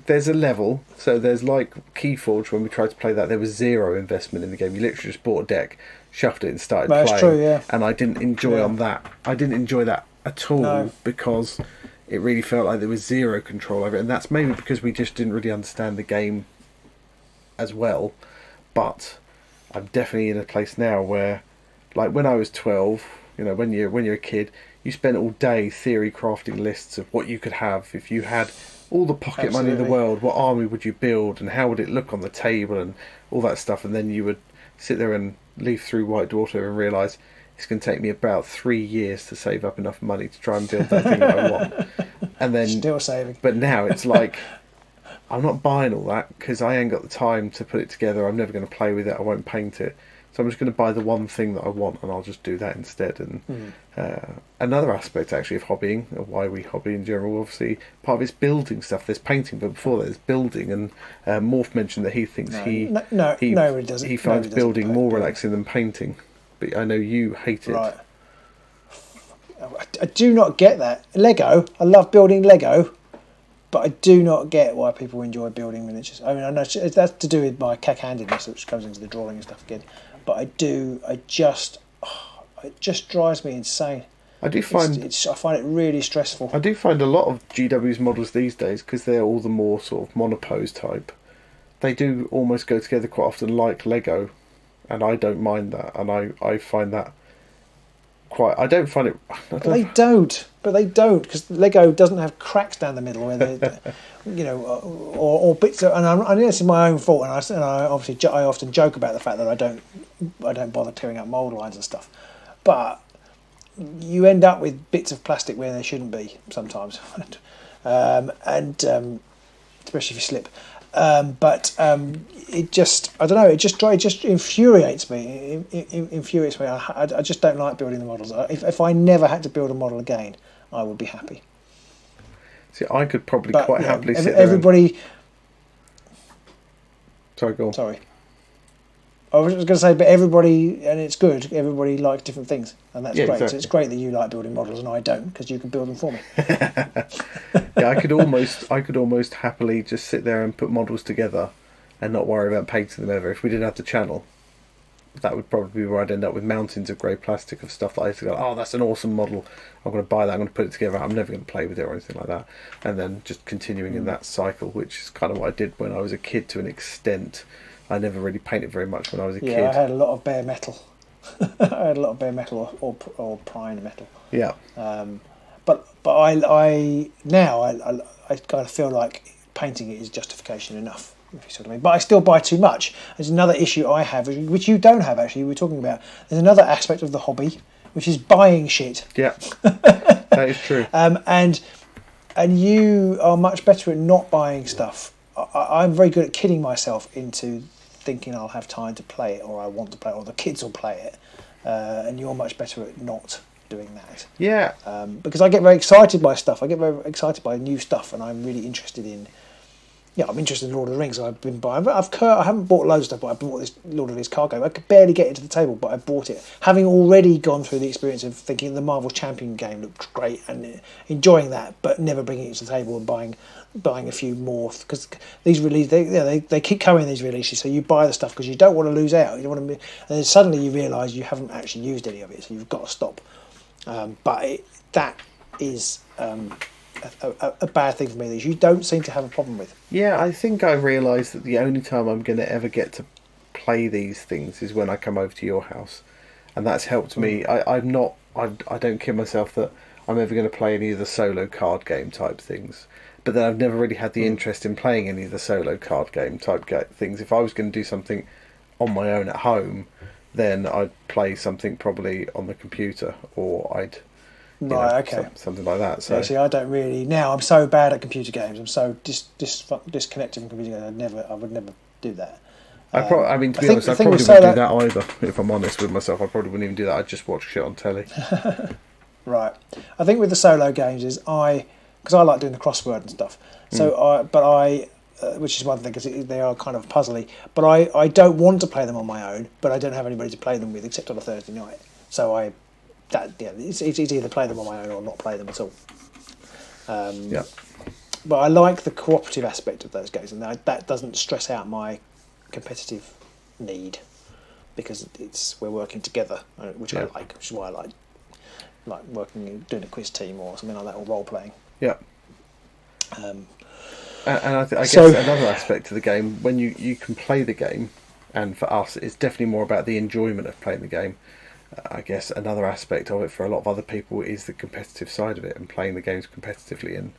there's a level. So there's like Keyforge, when we tried to play that, there was zero investment in the game. You literally just bought a deck, shuffled it and started playing. That's true, yeah. And I didn't enjoy that. I didn't enjoy that at all because it really felt like there was zero control over it. And that's maybe because we just didn't really understand the game as well. But I'm definitely in a place now where, like when I was 12, when you're a kid, you spent all day theory crafting lists of what you could have if you had all the pocket money in the world. What army would you build and how would it look on the table and all that stuff, and then you would sit there and leaf through White Dwarf and realise it's going to take me about 3 years to save up enough money to try and build that thing that I want. And then still saving. But now it's like, I'm not buying all that because I ain't got the time to put it together. I'm never going to play with it. I won't paint it. So I'm just going to buy the one thing that I want and I'll just do that instead. And another aspect actually of hobbying, of why we hobby in general, obviously part of it's building stuff. There's painting, but before that there's building. And Morph mentioned that he thinks he finds building more relaxing than painting. But I know you hate it. Right. I do not get that. Lego, I love building Lego, but I do not get why people enjoy building miniatures. I know that's to do with my cack-handedness, which comes into the drawing and stuff again. But it just drives me insane. I find it really stressful. I do find a lot of GW's models these days, because they're all the more sort of monopose type, they do almost go together quite often like Lego, and I don't mind that, and I find that quite. I don't find it. But they don't, because Lego doesn't have cracks down the middle where they, or bits. And I know this is my own fault, and I obviously I often joke about the fact that I don't bother clearing up mould lines and stuff, but you end up with bits of plastic where they shouldn't be sometimes, and especially if you slip. It just, I don't know, it just infuriates me. It infuriates me. I just don't like building the models. If I never had to build a model again, I would be happy. See, I could probably quite happily sit there. Everybody. Sorry, go on. Sorry. I was going to say, but everybody, and it's good, everybody likes different things, and that's great. Exactly. So it's great that you like building models and I don't, because you can build them for me. I could almost happily just sit there and put models together and not worry about painting them ever. If we didn't have the channel, that would probably be where I'd end up with mountains of grey plastic of stuff that I used to go, oh, that's an awesome model, I'm going to buy that, I'm going to put it together, I'm never going to play with it or anything like that. And then just continuing in that cycle, which is kind of what I did when I was a kid to an extent. I never really painted very much when I was a kid. Yeah, I had a lot of bare metal. I had a lot of bare metal or primed metal. Yeah. But I now kind of feel like painting it is justification enough, if you sort of mean. But I still buy too much. There's another issue I have, which you don't have actually. We're talking about. There's another aspect of the hobby, which is buying shit. Yeah, that is true. And you are much better at not buying stuff. I'm very good at kidding myself into thinking I'll have time to play it, or I want to play it, or the kids will play it, and you're much better at not doing that. Yeah. Because I get very excited by stuff. I get very excited by new stuff, and I'm really interested in. Yeah, I'm interested in Lord of the Rings. I've been buying. I haven't bought loads of stuff, but I bought this Lord of the Rings card game. I could barely get it to the table, but I bought it, having already gone through the experience of thinking the Marvel Champion game looked great and enjoying that, but never bringing it to the table and buying a few more, because these they keep coming, these releases. So you buy the stuff because you don't want to lose out. You don't want to, and then suddenly you realise you haven't actually used any of it, so you've got to stop. That is. A bad thing for me that you don't seem to have a problem with. Yeah, I think I realised that the only time I'm going to ever get to play these things is when I come over to your house, and that's helped me. I don't kid myself that I'm ever going to play any of the solo card game type things, but then I've never really had the interest in playing any of the solo card game type things. If I was going to do something on my own at home, then I'd play something probably on the computer, or I'd something like that. So see, I don't really now. I'm so bad at computer games. I'm so disconnected from computer games. I would never do that. To be honest, I probably wouldn't do that either. If I'm honest with myself, I probably wouldn't even do that. I'd just watch shit on telly. Right. I think with the solo games is because I like doing the crossword and stuff. So which is one thing, because they are kind of puzzly. But I don't want to play them on my own. But I don't have anybody to play them with except on a Thursday night. So it's either play them on my own or not play them at all. But I like the cooperative aspect of those games, and that doesn't stress out my competitive need, because we're working together, which I like, which is why I like working, doing a quiz team or something like that, or role playing. Yeah. And I guess another aspect to the game, when you can play the game, and for us, it's definitely more about the enjoyment of playing the game. I guess another aspect of it for a lot of other people is the competitive side of it and playing the games competitively. And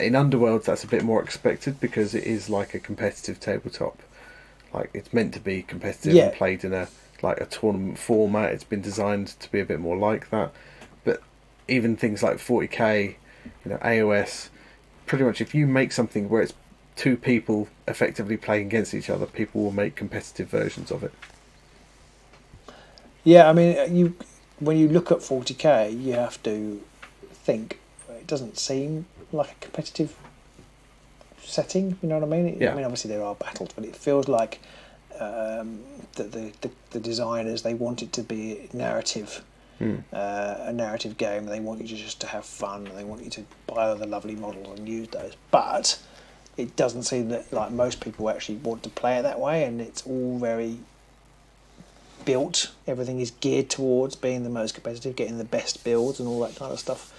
in Underworlds, that's a bit more expected because it is like a competitive tabletop. Like, it's meant to be competitive and played in a tournament format. It's been designed to be a bit more like that. But even things like 40k, AOS, pretty much if you make something where it's two people effectively playing against each other, people will make competitive versions of it. Yeah, I mean, when you look at 40k, you have to think it doesn't seem like a competitive setting. You know what I mean? I mean, obviously there are battles, but it feels like the designers, they want it to be narrative, a narrative game. They want you just to have fun, and they want you to buy all the lovely models and use those. But it doesn't seem that like most people actually want to play it that way, and it's all very built. Everything is geared towards being the most competitive, getting the best builds and all that kind of stuff,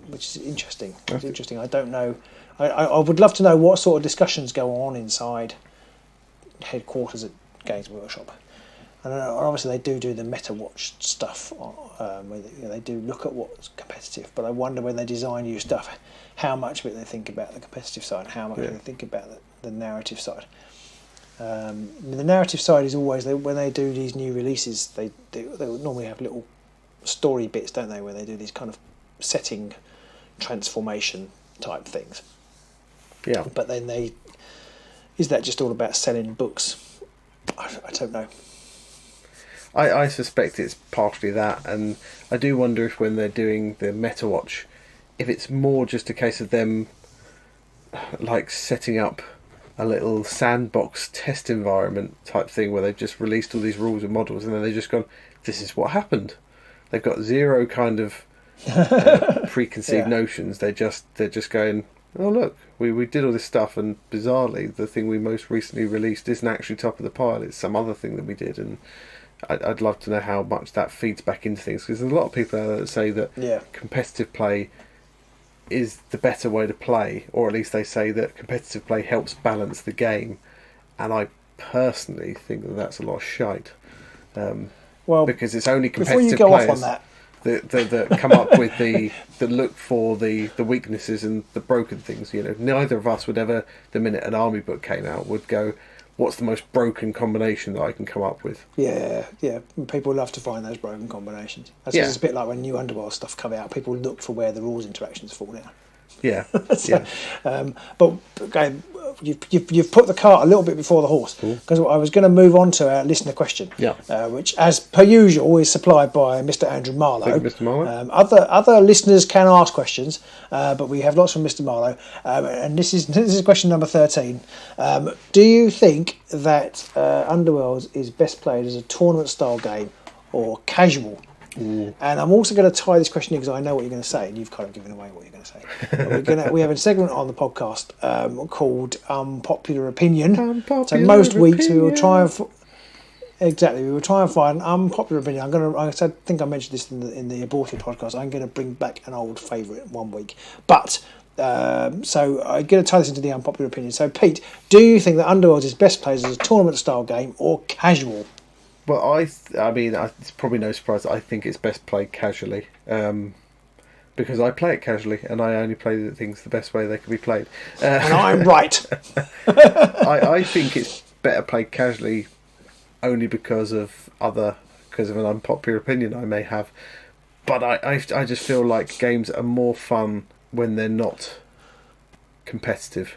which is interesting. It's interesting. I don't know. I would love to know what sort of discussions go on inside headquarters at Games Workshop. And obviously they do the meta watch stuff, where they do look at what's competitive. But I wonder when they design new stuff, how much of it they think about the competitive side, how much they think about the narrative side. The narrative side is always when they do these new releases, they normally have little story bits, don't they, where they do these kind of setting transformation type things. Yeah. But then is that just all about selling books? I don't know. I suspect it's partially that, and I do wonder if when they're doing the Meta Watch, if it's more just a case of them like setting up a little sandbox test environment type thing where they've just released all these rules and models, and then they've just gone, this is what happened. They've got zero kind of preconceived notions. They're just going, oh look, we did all this stuff, and bizarrely the thing we most recently released isn't actually top of the pile, it's some other thing that we did. And I'd love to know how much that feeds back into things, because there's a lot of people out there that say that competitive play is the better way to play, or at least they say that competitive play helps balance the game, and I personally think that that's a lot of shite. Because it's only competitive players that come up with that look for the weaknesses and the broken things. Neither of us would ever, the minute an army book came out, would go, what's the most broken combination that I can come up with? Yeah. People love to find those broken combinations. It's a bit like when new Underworld stuff come out, people look for where the rules interactions fall down. Yeah. But okay, you've put the cart a little bit before the horse, because I was going to move on to our listener question, which, as per usual, is supplied by Mr. Andrew Marlowe. Thank you, Mr. Marlowe. Other listeners can ask questions, but we have lots from Mr. Marlowe, and this is question number 13. Do you think that Underworld is best played as a tournament-style game or casual? And I'm also going to tie this question in because I know what you're going to say, and you've kind of given away what you're going to say. We have a segment on the podcast called Unpopular Opinion. So most weeks we will try and find an unpopular opinion. I think I mentioned this in the aborted podcast. I'm going to bring back an old favourite one week, but. So I'm going to tie this into the unpopular opinion. So Pete, do you think that Underworld is best played as a tournament-style game or casual? Well, I mean, it's probably no surprise that I think it's best played casually, because I play it casually, and I only play the things the best way they can be played. And I'm right. I think it's better played casually, only because of an unpopular opinion I may have. But I just feel like games are more fun when they're not competitive,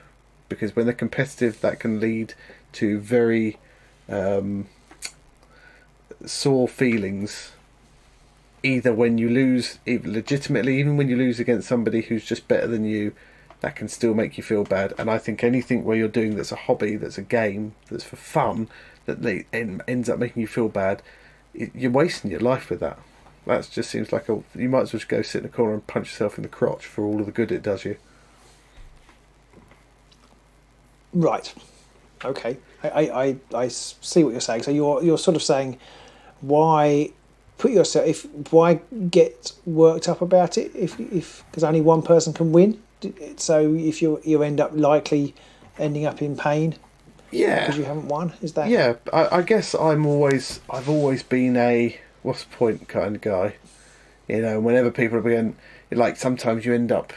because when they're competitive, that can lead to very sore feelings, either when you lose legitimately, even when you lose against somebody who's just better than you, that can still make you feel bad. And I think anything where you're doing that's a hobby, that's a game, that's for fun, that ends up making you feel bad, you're wasting your life with that. That just seems like you might as well just go sit in a corner and punch yourself in the crotch for all of the good it does you. Right. Okay. I see what you're saying. So you're sort of saying, why get worked up about it if because only one person can win? So if you end up likely ending up in pain, because you haven't won, is that? Yeah, I guess I've always been a what's the point kind of guy. Whenever people are being like, sometimes you end up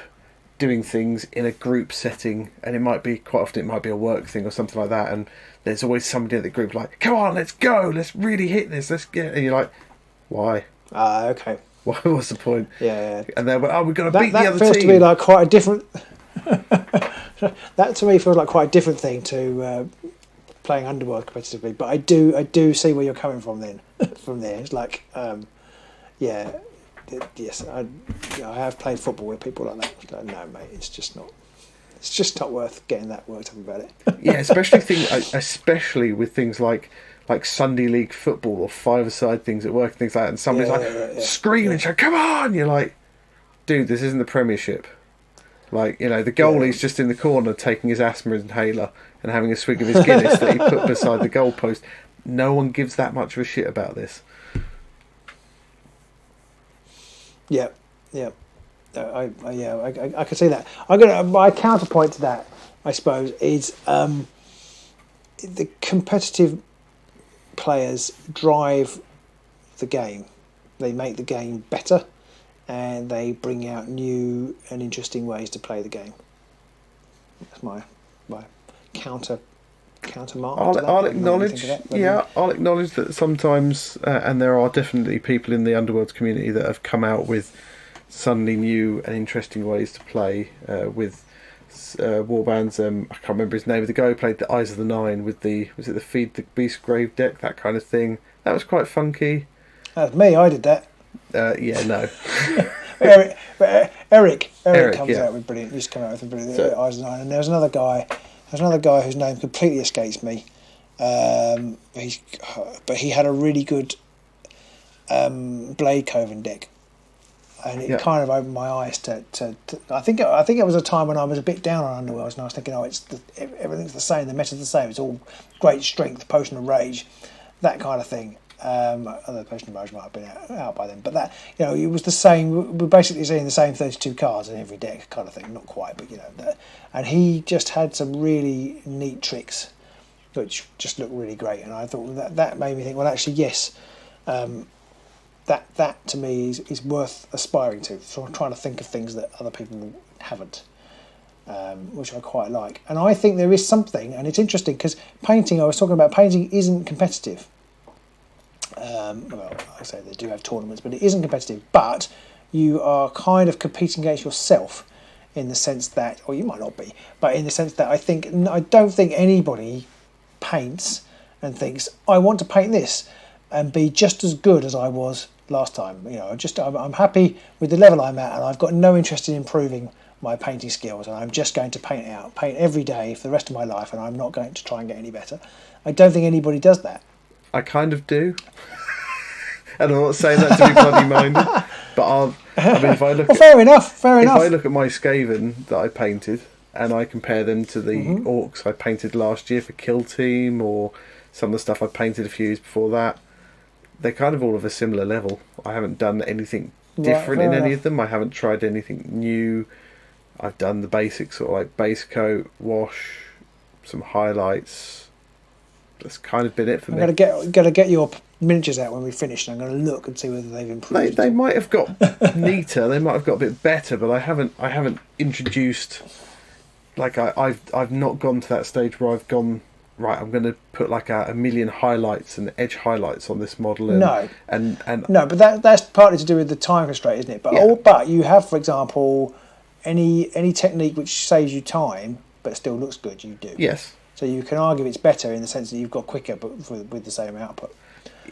doing things in a group setting, and quite often it might be a work thing or something like that, and there's always somebody in the group like, come on, let's go, let's really hit this, let's get, and you're like, why? Okay. Why? What's the point? Yeah. And then, we've got to beat the other team. That feels to me like quite a different. That to me feels like quite a different thing to playing Underworld competitively. But I do see where you're coming from. Then from there, it's like, yes, I have played football with people like that. It's like, no, mate, it's just not worth getting that worked up about it. Yeah, especially with things like Sunday league football or five-a-side things at work and things like that, and somebody's screaming, come on! You're like, dude, this isn't the Premiership. Like, the goalie's just in the corner taking his asthma inhaler and having a swig of his Guinness that he put beside the goalpost. No one gives that much of a shit about this. Yeah. I can see that. My counterpoint to that, I suppose, is the competitive players drive the game. They make the game better, and they bring out new and interesting ways to play the game. That's my countermark. I'll acknowledge. I'll acknowledge that sometimes, and there are definitely people in the Underworlds community that have come out with suddenly new and interesting ways to play with warbands. I can't remember his name. The guy who played the Eyes of the Nine with the Feed the Beast Grave deck, that kind of thing. That was quite funky. That's me. I did that. No. Eric comes out with brilliant. Used to come out with brilliant Eyes of the Nine. And there's another guy whose name completely escapes me. But he had a really good Blade Coven deck, and it kind of opened my eyes to I think it was a time when I was a bit down on Underworlds, and I was thinking, everything's the same, the meta's the same, it's all great strength, potion of rage, that kind of thing. Although potion of rage might have been out by then, but that, it was the same. We're basically seeing the same 32 cards in every deck, kind of thing. Not quite, but and he just had some really neat tricks, which just looked really great. And I thought that made me think, well, actually, yes. That to me is worth aspiring to. So I'm trying to think of things that other people haven't, which I quite like. And I think there is something, and it's interesting because painting, I was talking about, painting isn't competitive. Well, I say they do have tournaments, but it isn't competitive. But you are kind of competing against yourself in the sense that, or you might not be, but in the sense that I don't think anybody paints and thinks, I want to paint this and be just as good as I was last time. I'm happy with the level I'm at, and I've got no interest in improving my painting skills, and I'm just going to paint every day for the rest of my life, and I'm not going to try and get any better. I don't think anybody does that. I kind of do. And I'm not saying that to be bloody minded, but if I look fair enough. If I look at my Skaven that I painted and I compare them to the orcs I painted last year for Kill Team, or some of the stuff I painted a few years before that, they're kind of all of a similar level. I haven't done anything different in any of them. I haven't tried anything new. I've done the basics, sort of like base coat, wash, some highlights. That's kind of been it for me. I'm going to get your miniatures out when we finish, and I'm going to look and see whether they've improved. They might have got neater. They might have got a bit better, but I haven't introduced. Like I've not gone to that stage where I've gone, right, I'm going to put like a million highlights and edge highlights on this model. No, but that's partly to do with the time constraint, isn't it? But but you have, for example, any technique which saves you time but still looks good, you do. Yes. So you can argue it's better in the sense that you've got quicker, but with the same output.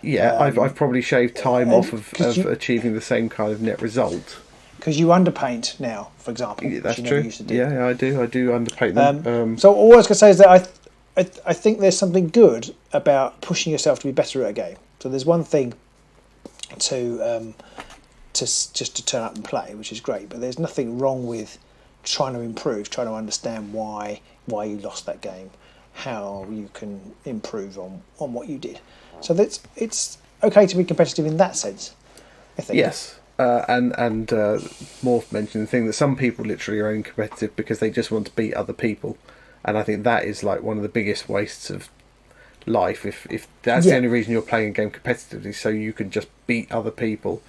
Yeah, I've probably shaved time off of achieving the same kind of net result. Because you underpaint now, for example. Yeah, that's true. Used to do. Yeah, I do underpaint them. So all I was going to say is that I think there's something good about pushing yourself to be better at a game. So there's one thing to just to turn up and play, which is great, but there's nothing wrong with trying to improve, trying to understand why you lost that game, how you can improve on what you did. So it's okay to be competitive in that sense, I think. Yes. And Morph mentioned the thing that some people literally are only competitive because they just want to beat other people, and I think that is like one of the biggest wastes of life. If that's the only reason you're playing a game competitively, so you can just beat other people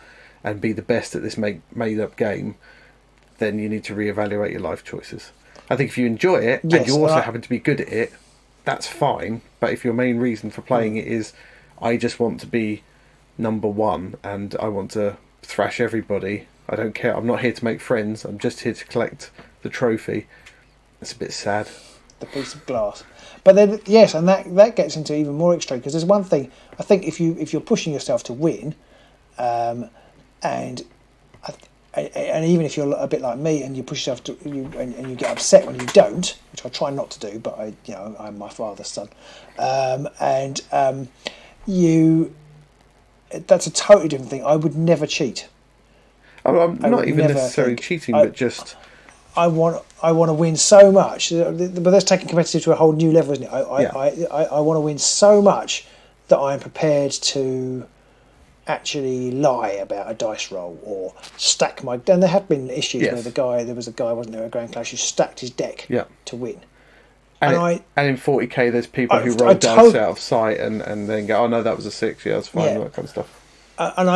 and be the best at this made up game, then you need to reevaluate your life choices. I think if you enjoy it and you also happen to be good at it, that's fine. But if your main reason for playing it is, I just want to be number one and I want to thrash everybody, I don't care, I'm not here to make friends, I'm just here to collect the trophy, it's a bit sad. The piece of glass. But then and that gets into even more extreme, because there's one thing I think, if you're pushing yourself to win, and even if you're a bit like me and you push yourself to and you get upset when you don't, which I try not to do, but I'm my father's son, that's a totally different thing. I would never cheat. I'm not even necessarily cheating, but just I want to win so much. But that's taking competitive to a whole new level, isn't it? I want to win so much that I'm prepared to actually lie about a dice roll or stack my. And there have been issues where there was a guy, wasn't there, at Grand Clash, who stacked his deck to win. And in 40k, there's people who roll dice out of sight and then go, oh no, that was a 6. Yeah, that's fine. All that kind of stuff. And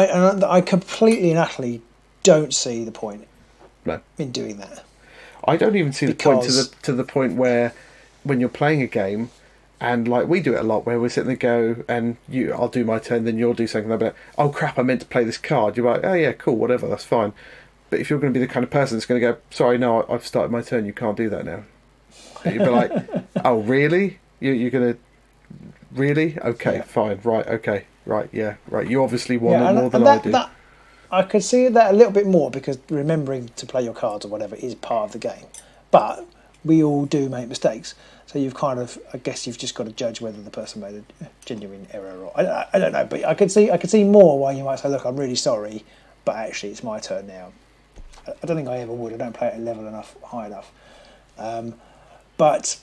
I completely and utterly don't see the point. No. In doing that. I don't even see the point to the point where when you're playing a game, and like we do it a lot, where we're sitting there go and I'll do my turn, then you'll do something. I'll be like, oh crap, I meant to play this card. You're like, oh yeah, cool, whatever, that's fine. But if you're going to be the kind of person that's going to go, sorry, no, I've started my turn, you can't do that now. You'd be like, oh really? You're going to really? Okay, fine, right, okay, right, yeah, right. You obviously want it more than I do. I could see that a little bit more because remembering to play your cards or whatever is part of the game. But we all do make mistakes. So you've kind of, I guess you've just got to judge whether the person made a genuine error or I don't know. But I could see more why you might say, look, I'm really sorry, but actually it's my turn now. I don't think I ever would. I don't play it at level enough, high enough. But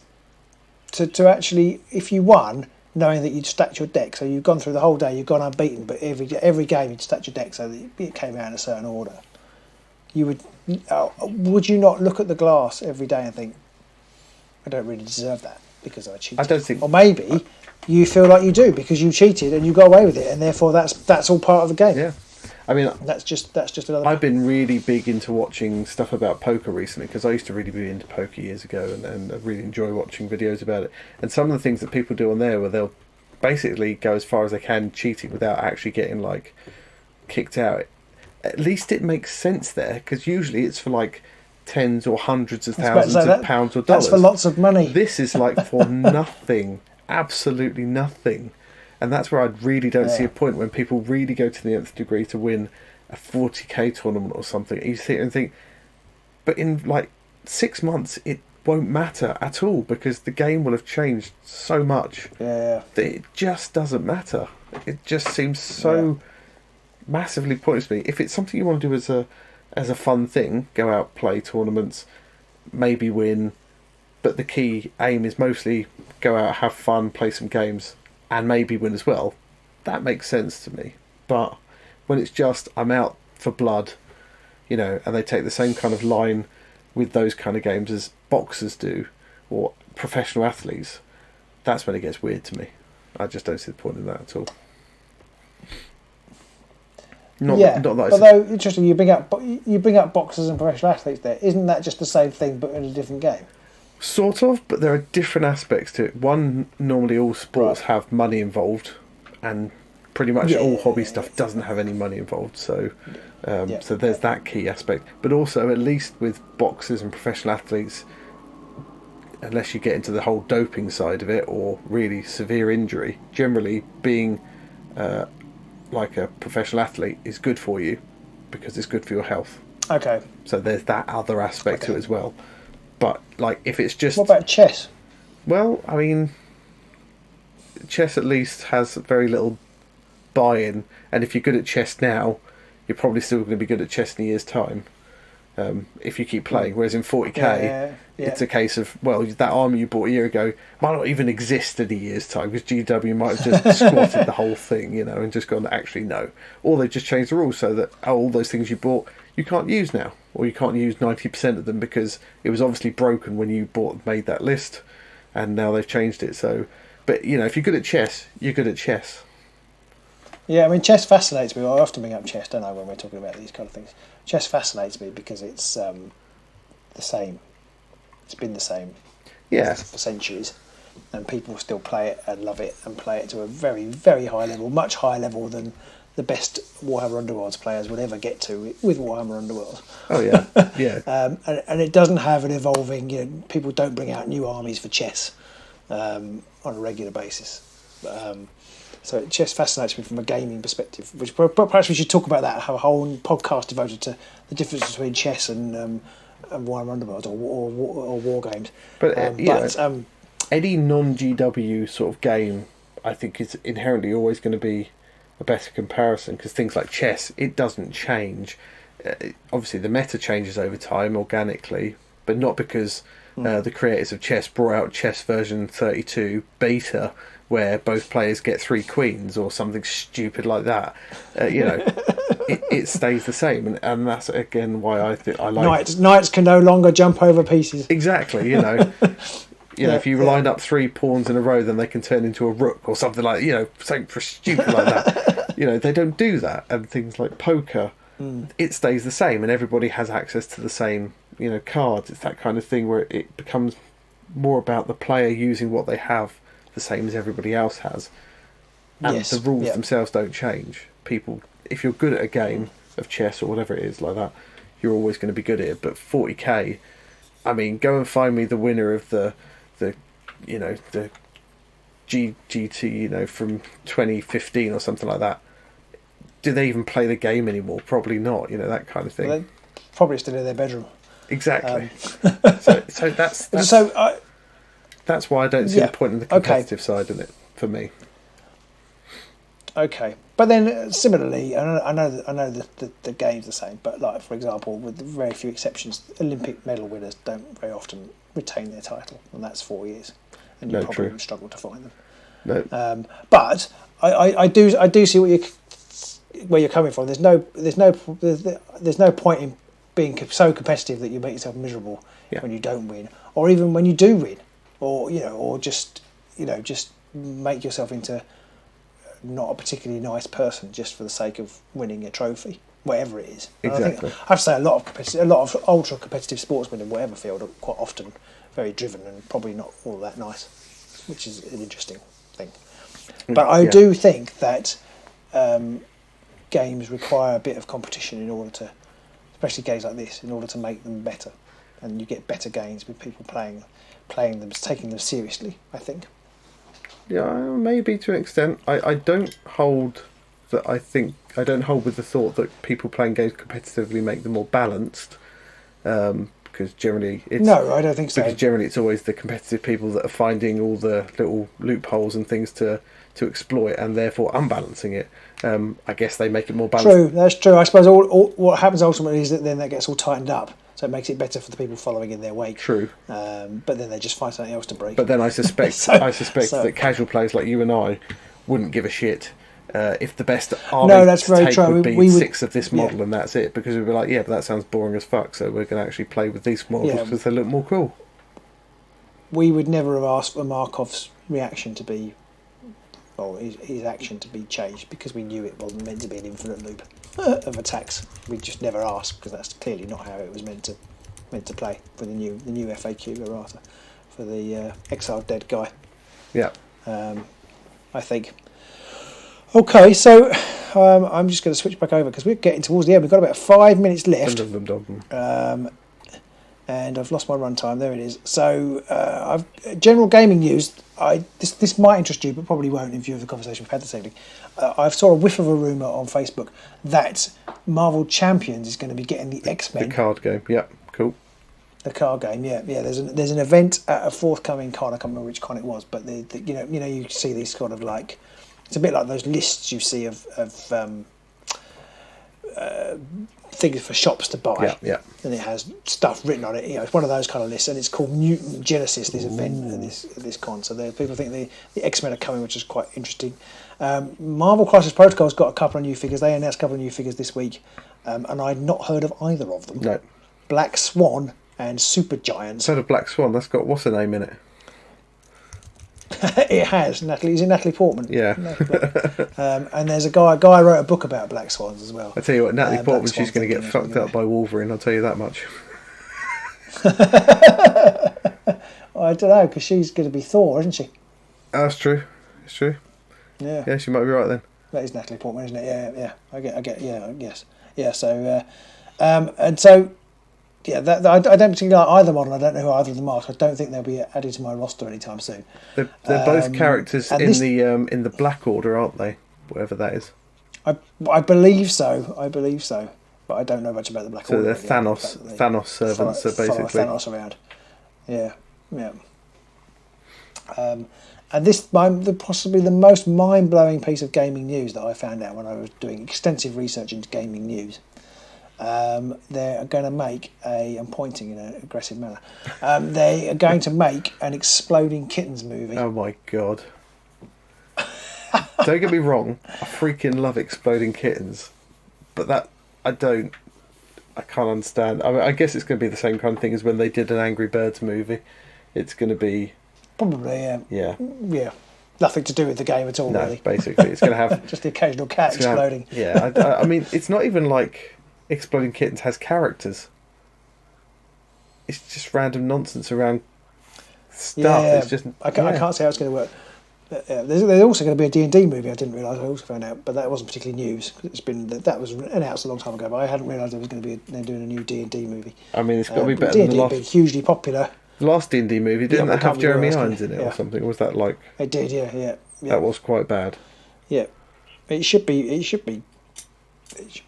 to actually, if you won, knowing that you'd stacked your deck, so you've gone through the whole day, you've gone unbeaten, but every game you'd stacked your deck so that it came out in a certain order. Would you not look at the glass every day and think, I don't really deserve that because I cheated? I don't think. Or maybe you feel like you do because you cheated and you got away with it, and therefore that's all part of the game. Yeah. I mean, that's just another. I've been really big into watching stuff about poker recently because I used to really be into poker years ago, and I really enjoy watching videos about it. And some of the things that people do on there, where they'll basically go as far as they can cheating without actually getting like kicked out. At least it makes sense there, because usually it's for like tens or hundreds of thousands of pounds or dollars. That's for lots of money. This is like for nothing, absolutely nothing. And that's where I really don't see a point when people really go to the nth degree to win a 40k tournament or something. You sit and think, but in like 6 months, it won't matter at all because the game will have changed so much that it just doesn't matter. It just seems so massively pointless to me. If it's something you want to do as a fun thing, go out, play tournaments, maybe win, but the key aim is mostly go out, have fun, play some games, and maybe win as well, that makes sense to me. But when it's just, I'm out for blood, and they take the same kind of line with those kind of games as boxers do, or professional athletes, that's when it gets weird to me. I just don't see the point in that at all. Although interesting, you bring up boxers and professional athletes there. Isn't that just the same thing but in a different game? Sort of, but there are different aspects to it. One, normally all sports have money involved, and pretty much all hobby stuff doesn't have any money involved. So, so there's that key aspect. But also, at least with boxers and professional athletes, unless you get into the whole doping side of it or really severe injury, generally being like a professional athlete is good for you because it's good for your health. Okay. So there's that other aspect to it as well. But like, if it's just... What about chess? Well, I mean, chess at least has very little buy-in, and if you're good at chess now, you're probably still going to be good at chess in a year's time. If you keep playing. Whereas in 40k, it's a case of, well, that army you bought a year ago might not even exist in a year's time because GW might have just squatted the whole thing, and just gone, actually no. Or they've just changed the rules so that all those things you bought you can't use now, or you can't use 90% of them because it was obviously broken when you made that list, and now they've changed it. So, but if you're good at chess, you're good at chess. Yeah, I mean, chess fascinates me. I often bring up chess, don't I, when we're talking about these kind of things. Chess fascinates me because it's the same. It's been the same for centuries, and people still play it and love it and play it to a very, very high level, much higher level than the best Warhammer Underworlds players would ever get to with Warhammer Underworld. Oh yeah, yeah. And it doesn't have an evolving. People don't bring out new armies for chess on a regular basis. So chess fascinates me from a gaming perspective. Which perhaps we should talk about that. Have a whole podcast devoted to the difference between chess and Warhammer Underworlds or war games. But any non-GW sort of game, I think, is inherently always going to be a better comparison, because things like chess, it doesn't change. Obviously the meta changes over time organically, but not because the creators of chess brought out chess version 32 beta where both players get 3 queens or something stupid like that. It stays the same, and that's again why I like knights can no longer jump over pieces. Exactly. you know, if you line up 3 pawns in a row, then they can turn into a rook or something like, you know, something stupid like that. You know, they don't do that. And things like poker, it stays the same, and everybody has access to the same, you know, cards. It's that kind of thing where it becomes more about the player using what they have the same as everybody else has. And the rules themselves don't change. People, if you're good at a game of chess or whatever it is like that, you're always going to be good at it. But 40k, I mean, go and find me the winner of the you know, the GT, you know, from 2015 or something like that. Do they even play the game anymore? Probably not. You know, that kind of thing. Well, probably still in their bedroom. Exactly. So that's why I don't see the point in the competitive side in it for me. Okay, but then similarly, I know the game's the same, but like for example, with very few exceptions, Olympic medal winners don't very often retain their title, and that's 4 years, and you probably would struggle to find them. No. But I do see where you're coming from. There's no point in being so competitive that you make yourself miserable when you don't win, or even when you do win, or you know, or just make yourself into not a particularly nice person just for the sake of winning a trophy, whatever it is. Exactly. I have to say a lot of ultra competitive sportsmen in whatever field are quite often very driven and probably not all that nice, which is an interesting thing. But I do think that games require a bit of competition in order to, especially games like this, in order to make them better, and you get better games with people playing them, taking them seriously, I think. Yeah, maybe to an extent. I don't hold with the thought that people playing games competitively make them more balanced, because generally I don't think so. Because generally it's always the competitive people that are finding all the little loopholes and things to exploit, and therefore unbalancing it. I guess they make it more balanced. True, that's true. I suppose all what happens ultimately is that then that gets all tightened up. So it makes it better for the people following in their wake. True. But then they just find something else to break. But then I suspect that casual players like you and I wouldn't give a shit if the best army that's very true. would be 6 of this model and that's it, because we'd be like, but that sounds boring as fuck, so we're going to actually play with these models because they look more cool. We would never have asked for Markov's reaction to be, or his action to be changed, because we knew it wasn't meant to be an infinite loop of attacks. We just never asked, because that's clearly not how it was meant to play for the new FAQ errata for the exiled dead guy. Yeah. I think. Okay, so I'm just going to switch back over because we're getting towards the end. We've got about 5 minutes left. And I've lost my runtime. There it is. So, general gaming news. This might interest you, but probably won't in view of the conversation we've had this evening. I've saw a whiff of a rumour on Facebook that Marvel Champions is going to be getting the X-Men. The card game. Yep. Cool. The card game. Yeah. There's an event at a forthcoming con. I can't remember which con it was, but you see these kind of like, it's a bit like those lists you see of things for shops to buy, and it has stuff written on it. It's one of those kind of lists, and it's called Mutant Genesis. This event and this con. So people think the X-Men are coming, which is quite interesting. Marvel Crisis Protocol's got a couple of new figures. They announced a couple of new figures this week, and I'd not heard of either of them. No. Black Swan and Super Giants. Heard of Black Swan? That's got what's her name in it? It has Natalie. Is it Natalie Portman? Yeah. And there's a guy wrote a book about black swans as well. I tell you what, Natalie Portman, she's going to get fucked up by Wolverine. I'll tell you that much. I don't know, because she's going to be Thor, isn't she? That's true. It's true. Yeah. Yeah, she might be right then. That is Natalie Portman, isn't it? Yeah. I get. Yeah, yes. Yeah. So, and so. Yeah, I don't particularly like either model. I don't know who either of them are, so I don't think they'll be added to my roster anytime soon. They're both characters in the Black Order, aren't they? Whatever that is. I believe so. But I don't know much about the Black Order. So they're Thanos servants, basically. Thanos around. Yeah. And this possibly the most mind-blowing piece of gaming news that I found out when I was doing extensive research into gaming news. They're going to make I'm pointing in an aggressive manner. They are going to make an Exploding Kittens movie. Oh my god! Don't get me wrong, I freaking love Exploding Kittens, but I can't understand. I mean, I guess it's going to be the same kind of thing as when they did an Angry Birds movie. It's going to be Probably, Yeah. Yeah. Nothing to do with the game at all, No, really. basically, it's going to have just the occasional cat exploding. I mean, it's not even like Exploding Kittens has characters. It's just random nonsense around stuff. Yeah, It's just I can't say how it's going to work. There's also going to be a D&D movie. I didn't realise. I also found out, but that wasn't particularly news. That was announced a long time ago. But I hadn't realised there was going to be they're doing a new D&D movie. I mean, it's got to be better D&D than the last. Been hugely popular. The last D&D movie didn't that have Jeremy worse, Irons in it or something? Or was that like? It did. Yeah. That was quite bad. Yeah, it should be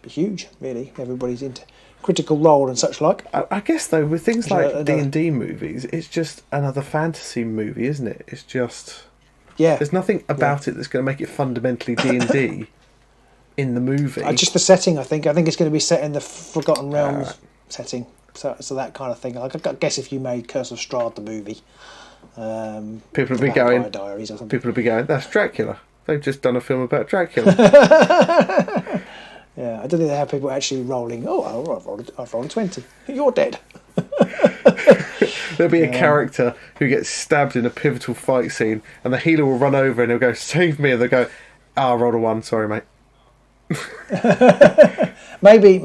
huge. Really, everybody's into Critical Role and such like. I guess though, with things like D&D movies, it's just another fantasy movie, isn't it? It's just. Yeah. There's nothing about it that's going to make it fundamentally D&D in the movie. Just the setting, I think. I think it's going to be set in the Forgotten Realms setting. So that kind of thing. Like, I guess if you made Curse of Strahd the movie, people would be going. Diaries or something. People would be going. That's Dracula. They've just done a film about Dracula. Yeah, I don't think they have people actually rolling. Oh, I've rolled a 20. You're dead. There'll be a character who gets stabbed in a pivotal fight scene, and the healer will run over and he'll go, "Save me!" And they'll go, "I rolled a 1. Sorry, mate." Maybe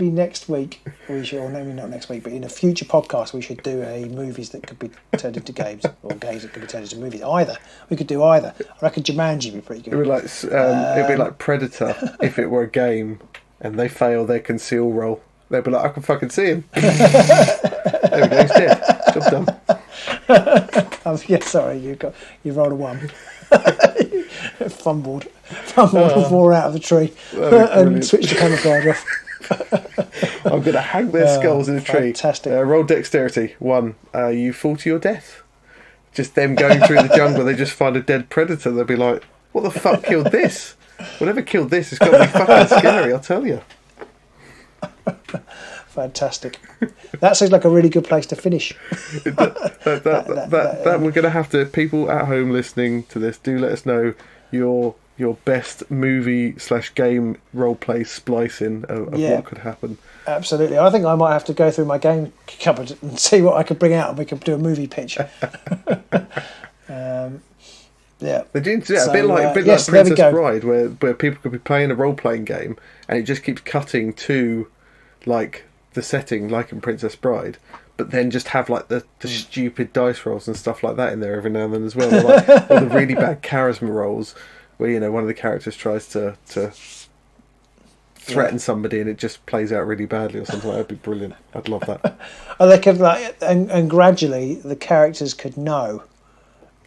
next week we should, or maybe not next week, but in a future podcast we should do a movies that could be turned into games, or games that could be turned into movies. We could do either. I reckon Jumanji would be pretty good. It'd be like Predator if it were a game, and they fail their conceal roll. They'd be like, "I can fucking see him." There we go. He's dead. Job done. Sorry, you rolled a 1. fumbled and wore out of the tree and switched the camouflage off. I'm going to hang their skulls in a tree. Fantastic. Roll dexterity. 1. You fall to your death. Just them going through the jungle, they just find a dead predator. They'll be like, "What the fuck killed this? Whatever killed this, it's got to be fucking scary, I'll tell you." Fantastic. That seems like a really good place to finish. That we're going to have to. People at home listening to this, do let us know your best movie/game roleplay splicing of what could happen. Absolutely. I think I might have to go through my game cupboard and see what I could bring out, and we could do a movie pitch. Yeah, they do a bit like Princess Bride, where people could be playing a role-playing game, and it just keeps cutting to like the setting, like in Princess Bride, but then just have like the stupid dice rolls and stuff like that in there every now and then as well, or the really bad charisma rolls, where one of the characters tries to threaten somebody and it just plays out really badly or something. That'd be brilliant. I'd love that. And they could and gradually the characters could know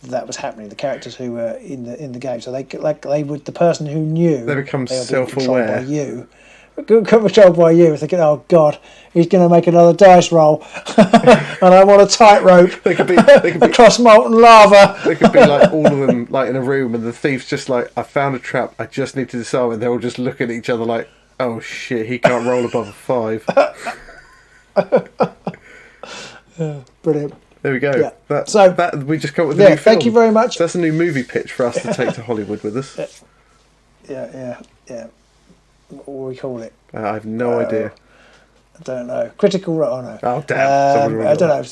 that was happening. The characters who were in the game, so the person who knew, they become self-aware. Controlled by you, thinking, "Oh God, he's going to make another dice roll, and I want a tightrope." They could be across molten lava. They could be like all of them, like in a room, and the thief's just like, "I found a trap. I just need to disarm it." They're all just looking at each other like, "Oh shit, he can't roll above a 5." Brilliant. There we go. Yeah. That we just come up with a new film. Thank you very much. So that's a new movie pitch for us to take to Hollywood with us. Yeah. What will we call it? I have no idea. I don't know. Critical Role. Oh no. Oh damn! I don't know.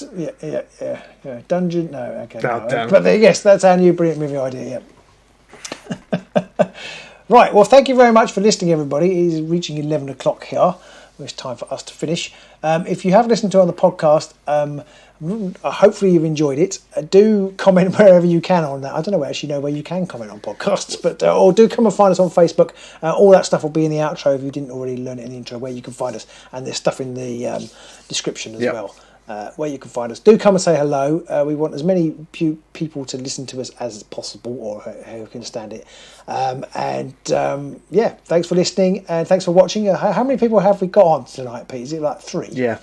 Yeah. Dungeon. No. Okay. Oh, damn. But yes, that's our new brilliant movie idea. Yeah. Right. Well, thank you very much for listening, everybody. It is reaching 11 o'clock here. It's time for us to finish. If you have listened to it on the podcast, hopefully you've enjoyed it. Do comment wherever you can on that. I don't know where you can comment on podcasts, but or do come and find us on Facebook. All that stuff will be in the outro if you didn't already learn it in the intro, where you can find us, and there's stuff in the description as well. Where you can find us. Do come and say hello. We want as many people to listen to us as possible, or who can stand it. Thanks for listening, and thanks for watching. How many people have we got on tonight, Pete? Is it like 3? Yeah.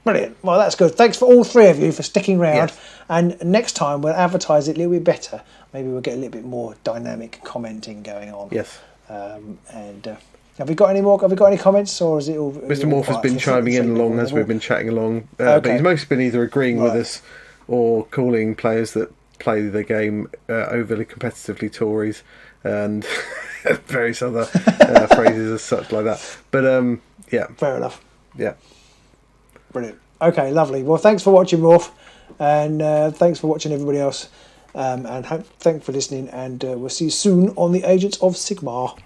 Brilliant. Well, that's good. Thanks for all 3 of you for sticking around. Yes. And next time we'll advertise it a little bit better. Maybe we'll get a little bit more dynamic commenting going on. Yes. Have we got any more? Have we got any comments, or is it all? Mr. Morph has been chiming in along as we've been chatting along, but he's mostly been either agreeing with us or calling players that play the game overly competitively Tories and various other phrases as such like that. But fair enough. Yeah. Brilliant. Okay, lovely. Well, thanks for watching, Morph. And thanks for watching, everybody else. And thanks for listening. And we'll see you soon on the Agents of Sigmar.